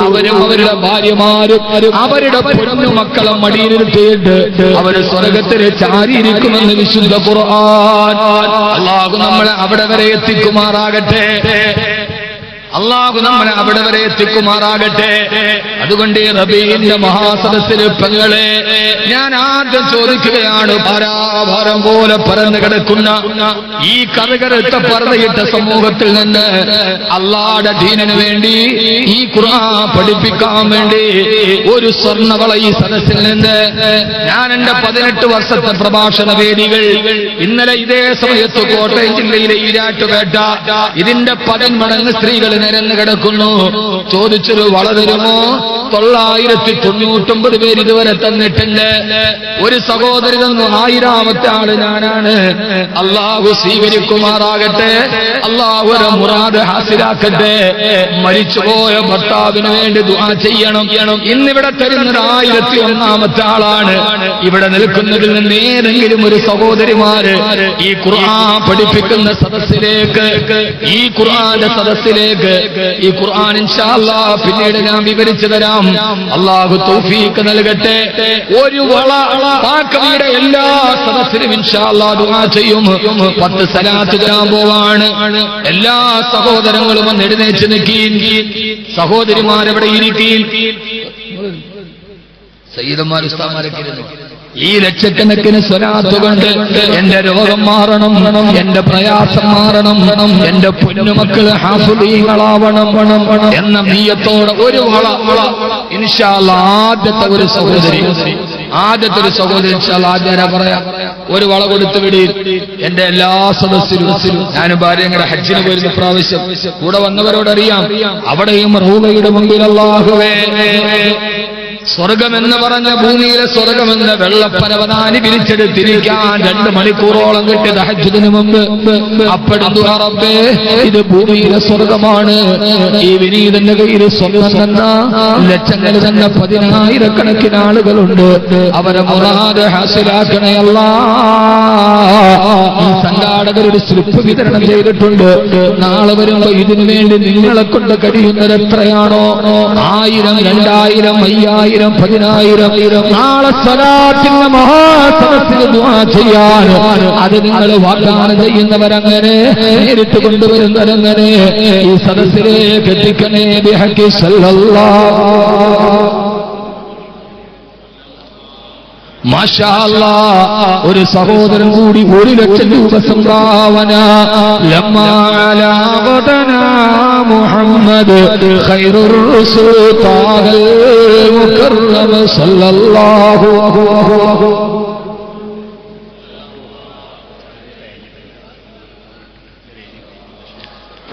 അവരും അവരുടെ ഭാര്യമാരും അവരുടെ പൊന്നുമക്കളെ മടിയിലിരുത്തിയിട്ട് അവര് സ്വർഗത്തിൽ ചാരിയിരിക്കുമെന്ന് വിശുദ്ധ ഖുർആൻ. അല്ലാഹു നമ്മളെ അവിടെ വരെ എത്തിക്കുമാറാകട്ടെ, അല്ലാഹു നമ്മളെ അവിടെ വരെ എത്തിക്കുമാറാകട്ടെ. അതുകൊണ്ട് റബീന്റെ മഹാസദസ്സിൽ പെങ്ങളെ, ഞാൻ ആദ്യം ചോദിക്കുകയാണ്, ഭാരാഭാരം പോലെ പരന്നു കിടക്കുന്ന ഈ കറുകറുത്ത പർദ്ദയിട്ട സമൂഹത്തിൽ നിന്ന് അല്ലാഹുവിന്റെ ദീനിനു വേണ്ടി, ഈ ഖുർആൻ പഠിപ്പിക്കാൻ വേണ്ടി ഒരു സ്വർണ്ണവള ഈ സദസ്സിൽ നിന്ന് ഞാൻ എന്റെ 18 വർഷത്തെ പ്രഭാഷണ വേദികൾ ഇന്നലെ ഇതേ സമയത്ത് കോട്ടയം ജില്ലയിലെ ഈരാറ്റുപേട്ട ഇതിന്റെ 10 മടങ്ങ് സ്ത്രീകൾ നിരന്ന് കിടക്കുന്നു. ചോദിച്ചൊരു വള തരുമോ? 999 പേര് ഇതുവരെ തന്നിട്ടുണ്ട്. ഒരു സഹോദരി തന്നു, 1000-ാമത്തെ ആള് ഞാനാണ്. അല്ലാഹു സ്വീകരിക്കുമാറാകട്ടെ, അല്ലാഹു ഒരു മുറാദ് ഹാസിലാക്കട്ടെ. മരിച്ചുപോയ ഭർത്താവിന് വേണ്ടി ദുആ ചെയ്യണം. ഇന്നിവിടെ തരുന്നത് 1001-ാമത്തെ ആളാണ്. ഇവിടെ നിൽക്കുന്നതിൽ നിന്ന് ഏതെങ്കിലും ഒരു സഹോദരിമാര് ഈ ഖുർആൻ പഠിപ്പിക്കുന്ന സദസ്സിലേക്ക്, ഈ ഖുർആന്റെ സദസ്സിലേക്ക്, ഈ ഖുർആൻ ഇൻഷാ അല്ലാഹ് പിന്നീട് ഞാൻ വിവരിച്ചു തരാം. അല്ലാഹു തൗഫീഖ് നൽകട്ടെ. ഒരു വള പാക്കവിയുടെ എല്ലാ സദസ്സിലും ഇൻഷാ അല്ലാഹ് ദുആ ചെയ്യും. 10 സലാത്ത് ചൊല്ലാൻ പോവാണ്. എല്ലാ സഹോദരങ്ങളും ഒന്ന് എഴുന്നേറ്റ് നിൽക്കീൻ, സഹോദരിമാരെവിടെ ഇരിക്കീൻ, സയ്യിദന്മാർ ഉസ്താദന്മാരൊക്കെ ഇരുന്നു. ഈ ലക്ഷക്കണക്കിന് സ്വലാത്ത് കൊണ്ട് എന്റെ രോഗം മാറണം, എന്റെ പ്രയാസം മാറണം, എന്റെ പൊന്നുമക്കള് ഹാഫിളീങ്ങളാവണം എന്ന നിയ്യത്തോടെ ഒരു വള ഇൻഷാ അല്ലാഹ് ആദ്യത്തെ ഒരു സഹോദരി ഇൻഷാ അല്ലാഹ് ആദ്യം പറയാം, ഒരു വള കൊടുത്തു വിടി. എന്റെ എല്ലാ സദസ്സിലും ഞാനും ഭാര്യയും കൂടെ ഹജ്ജിന് പോയിരുന്ന പ്രാവശ്യം കൂടെ വന്നവരോടറിയാം, അവിടെയും റൗളയുടെ മുമ്പിൽ അല്ലാഹുവേ സ്വർഗമെന്ന് പറഞ്ഞ ഭൂമിയിലെ സ്വർഗമെന്ന് വെള്ളപ്പനവനാനി വിരിച്ചെടുത്തിരിക്കാൻ 2 മണിക്കൂറോളം കിട്ടിയ തഹജ്ജുദിന് മുമ്പ് അപ്പെടുന്നു റബ്ബേ ഇത് ഭൂമിയിലെ സ്വർഗമാണ്. ഈ വിനീതന്റെ കയ്യിൽ സ്വർഗം തന്ന ലക്ഷങ്ങൾ തന്നെ 10,000 ആളുകളുണ്ട്. അവരെ മുറാദ് ഹാസിലാക്കണേ അല്ലാ. ഈ സംഘാടകർ ഒരു സ്ലിപ്പ് വിതരണം ചെയ്തിട്ടുണ്ട്. നാളെ വരുമ്പോ ഇതിനു വേണ്ടി നിങ്ങളെ കൊണ്ട് കഴിയുന്നത് എത്രയാണോ 1000, 2000, 5000, 10,000 നാളെ സ്വലാത്തിന്റെ മഹാസദസ്സിൽ ദുആ ചെയ്യാൻ അത് നിങ്ങൾ വാഗ്ദാനം ചെയ്യുന്നവരങ്ങനെ നേരിട്ട് കൊണ്ടുവരുന്നവരങ്ങനെ ഈ സദസ്സിലേക്ക് എത്തിക്കണേ ബിഹഖി സല്ലല്ലാഹു. മാഷാ അല്ലാഹ് ഒരു സഹോദരൻ കൂടി 1 ലക്ഷം രൂപ സംഭാവന. ലമ്മാ അലാ ഖദനാ മുഹമ്മദ് ഖൈറുർ റസൂൽ താഹൽ മുകറം സല്ലല്ലാഹു അലൈഹി.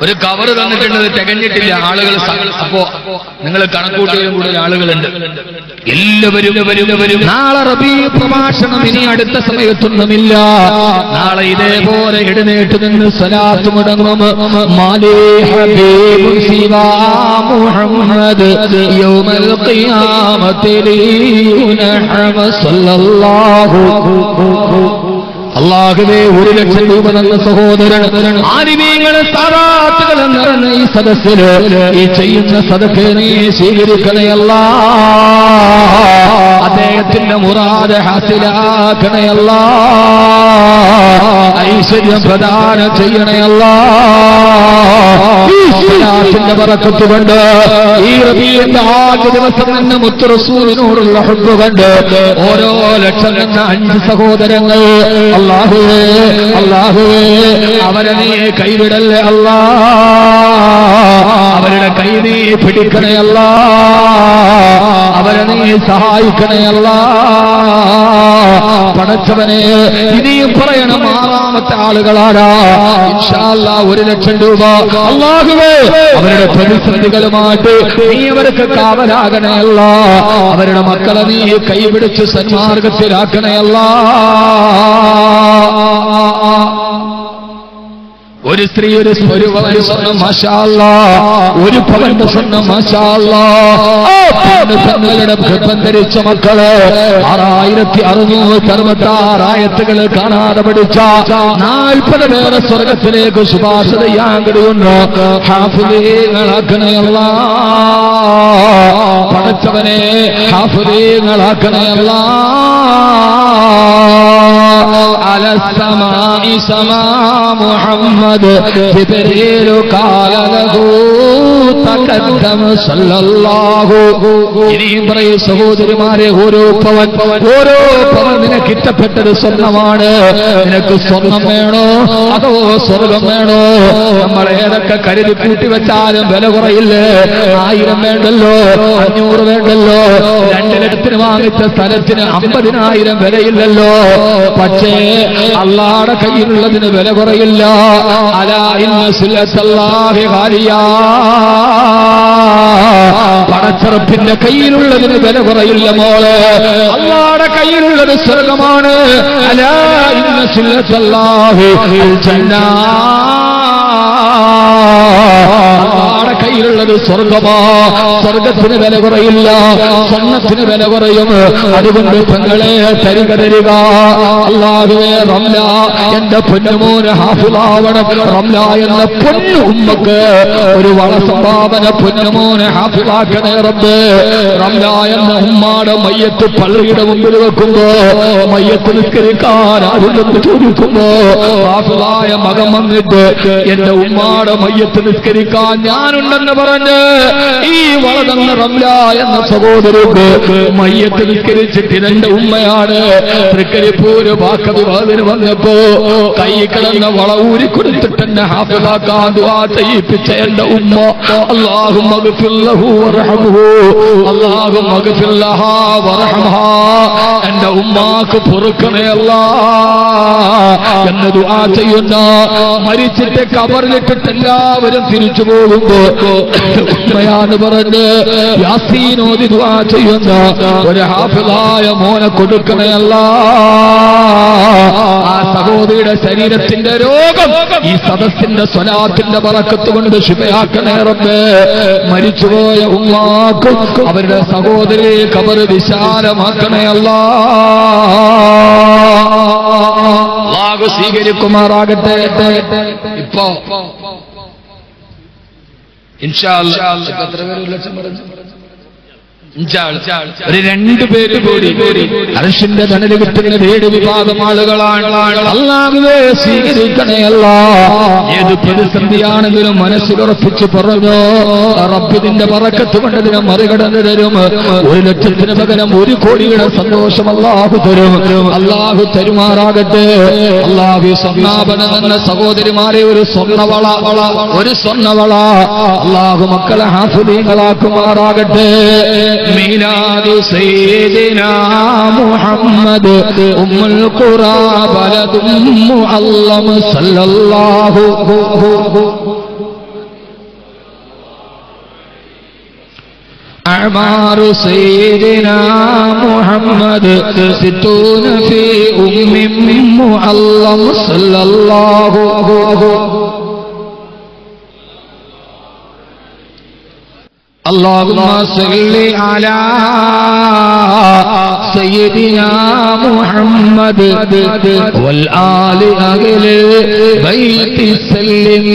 ഒരു കവർ തന്നിട്ടുണ്ട്, തികഞ്ഞിട്ടില്ല ആളുകൾ. അപ്പോ നിങ്ങൾ കണക്കൂട്ടിയും കൂടുതൽ ആളുകളുണ്ട്. എല്ലാവരും നാളെ റബീഉ പ്രഭാഷണം ഇനി അടുത്ത സമയത്തൊന്നുമില്ല. നാളെ ഇതേപോലെ എഴുന്നേറ്റ് നിന്ന് സ്വലാത്ത് മുടങ്ങും. മാലേ ഹബീബുൻ സിവാ മുഹമ്മദ് യൗമൽ ഖിയാമത്തി ലിയുനഹമ സല്ലല്ലാഹു. അല്ലാഹുവേ 1 ലക്ഷം രൂപ തന്ന സഹോദരൻ ആലിമീങ്ങളെ സാറാത്തുകൾ നിറഞ്ഞ ഈ സദസ്സില് ഈ ചെയ്യുന്ന സദഖയെ നീ സ്വീകരിക്കണേ അല്ലാ. അദ്ദേഹത്തിന്റെ മുറാദ് ഹാസിലാക്കണേ അല്ലാ. ഐശ്വര്യം പ്രദാനം ചെയ്യണേ അല്ലാ. ഈ സ്വലാത്തിന്റെ ബറക്കത്ത് കൊണ്ട് ഈ റബീഉൽ ആദ്യ ദിവസം നിന്ന് മുത്ത് റസൂലിനോടുള്ള ഹുബ്ബ് കൊണ്ട് ഓരോ ലക്ഷം എന്ന 5 സഹോദരങ്ങൾ അല്ലാഹുവേ അല്ലാഹുവേ അവരെ നീ കൈവിടല്ലേ അല്ലാ. അവരുടെ കൈ നീ പിടിക്കണേ അല്ലാ. അവരെ നീ സഹായിക്കണേ അല്ലാ. പടച്ചവനെ ഇനിയും പറയണം 6ാമത്തെ ആളുകളാരാ ഇൻഷാ അല്ലാഹ് 1 ലക്ഷം രൂപ. അല്ലാഹുവേ അവരുടെ പ്രതിസന്ധികളുമായിട്ട് നീ അവർക്ക് കാവലാകണേ അല്ലാ. അവരുടെ മക്കളെ നീ കൈപിടിച്ച് സന്മാർഗത്തിലാക്കണേ അല്ലാ. ഒരു സ്ത്രീ ഒരു പവന്റെ സ്വർണ്ണം മാഷാ അല്ലാഹ്, 1 പവന്റെ സ്വർണ്ണം മാഷാ അല്ലാഹ്. പെണ്ണുങ്ങളുടെ ഗർഭം ധരിച്ച മക്കള് 6666 ആയത്തുകൾ കാണാതെ പഠിച്ച 40 പേരെ സ്വർഗത്തിലേക്ക് ശുപാർശ ചെയ്യാൻ കഴിയുന്നു. ഹാഫിളീങ്ങളാക്കണേ അല്ലാഹ്. പടച്ചവനെ ഹാഫിളീങ്ങളാക്കണേ അല്ലാഹ്. അലസ്സമാഇ സമാ മുഹമ്മദ് ജിബ്രീൽ ഖാല ലഹു തഖദ്ദം സല്ലല്ലാഹു. ഇനിയും പറയും സഹോദരിമാരെ ഓരോ പവൻ നിനക്ക് ഇഷ്ടപ്പെട്ടത് സ്വർണ്ണമാണ്. നിനക്ക് സ്വർണം വേണോ അതോ സ്വർഗം വേണോ? നമ്മൾ ഏതൊക്കെ കരുതി കൂട്ടി വെച്ചാലും വില കുറയില്ലേ. 1000 വേണ്ടല്ലോ, 500 വേണ്ടല്ലോ. 2 ലക്ഷത്തിന് വാങ്ങിച്ച സ്ഥലത്തിന് 50,000 വിലയില്ലല്ലോ. പക്ഷേ അല്ലാഹുവിന്റെ കയ്യിലുള്ളതിന് വില കുറയില്ല. അലാ ഇന്ന സുല്ലത്തല്ലാഹി ഖാലിയാ. പടച്ചറപ്പിന്റെ കയ്യിലുള്ളതിന് വില കുറയില്ല മോളെ. അല്ലാഹുവിന്റെ കയ്യിലുള്ളത് സ്വർഗമാണ്. അലാ ഇന്ന സുല്ലത്തല്ലാഹി ജന്നാ. അല്ലാഹുവിന്റെ കയ്യിലുള്ളത് സ്വർഗമാ. സ്വർഗത്തിന് വില കുറയില്ല, സ്വർണ്ണത്തിന് വില കുറയും. അതുകൊണ്ട് പെങ്ങളെ തരിക. അല്ലാഹുവേ റംല എന്റെ പൊന്നുമോന് ഹാഫിളാവണം. റംല എന്ന പൊന്നു ഉമ്മക്ക് ഒരു വള സംഭാവന പൊന്നുമോനെ ഹാഫിളാക്കണേ റബ്ബേ. റംല എന്ന ഉമ്മാടെ മയ്യത്ത് പള്ളിയുടെ മുമ്പിൽ വെക്കുമ്പോ മയ്യത്ത് നിസ്കരിക്കാൻ ആരുണ്ടെന്ന് ചോദിക്കുമ്പോ ഹാഫിളായ മകൻ വന്നിട്ട് എന്റെ ഉമ്മാടെ മയ്യത്ത് നിസ്കരിക്കാൻ ഞാനുണ്ടെന്ന് പറഞ്ഞ് ഈ വളതന്ന റംല എന്ന സഹോദരന്റെ മയ്യത്ത് നിസ്കരിച്ചിട്ട് എന്റെ ഉമ്മയാണ് തൃക്കരിപ്പൂര് വാക്കവിവാദിന് വന്നപ്പോ കൈ കിടന്ന വള ഊരി കൊടുത്തിട്ട് എന്നെ ഹാഫിളാക്കാൻ ദുആ ചെയ്യിപ്പിച്ച എന്റെ ഉമ്മ. അല്ലാഹുമ്മ ഗ്ഫിർ ലഹു വർഹംഹു, അല്ലാഹുമ്മ ഗ്ഫിർ ലഹാ വർഹംഹാ. എന്റെ ഉമ്മാക്ക് പൊറുക്കണേ അല്ലാഹ് എന്ന് ദുആ ചെയ്യുന്ന മരിച്ചിട്ട് കബറിലിട്ടിട്ട് എല്ലാവരും തിരിച്ചു പോകുമ്പോ ഉമ്മയാന്ന് പറഞ്ഞ് യാസീനോദി ദുആ ചെയ്യുന്ന ഒരു ഹാഫിളായ മോനെ കൊടുക്കണേ അല്ലാ. ആ സഹോദരിയുടെ ശരീരത്തിന്റെ രോഗം ഈ സദസ്സിന്റെ സ്വലാത്തിന്റെ ബറക്കത്ത് കൊണ്ട് ശിഫയാക്കണേ റബ്ബേ. മരിച്ചുപോയ ഉമ്മാക്കും അവരുടെ സഹോദരി ഖബർ വിശാലമാക്കണേ അല്ലാ. അല്ലാഹു സ്വീകരിക്കുമാറാകട്ടെ. ഇപ്പോ ഇൻഷാ അല്ലാഹ് എത്ര പേര് ലക്ഷം പറഞ്ഞു? ഒരു 2 പേര് കൂടി അർശിന്റെ തണല് കിട്ടുന്ന 7 വിഭാഗം ആളുകളാണ്. അല്ലാഹുവേ സ്വീകരിക്കണേ അല്ലാ. ഏത് പ്രതിസന്ധിയാണെങ്കിലും മനസ്സിലുറപ്പിച്ച് പറഞ്ഞോ റബ്ബിന്റെ ബറക്കത്ത് കൊണ്ട് ഇതിനെ മറികടന്നു തരും. 1 ലക്ഷത്തിന് പകരം 1 കോടിയുടെ സന്തോഷം അല്ലാഹു തരും. അല്ലാഹു തരുമാറാകട്ടെ. അല്ലാഹു സ്വർണ്ണാഭരണം എന്ന സഹോദരിമാരെ ഒരു സ്വർണ്ണവള അല്ലാഹു മക്കളെ ഹാഫിളീങ്ങളാക്കുമാറാകട്ടെ. ميلاد سيدنا محمد أم القرى بلد معلم صلى الله أعمار سيدنا محمد 60 في أم معلم صلى الله اللهم صل على سيدنا محمد والآل أهل بيت سلم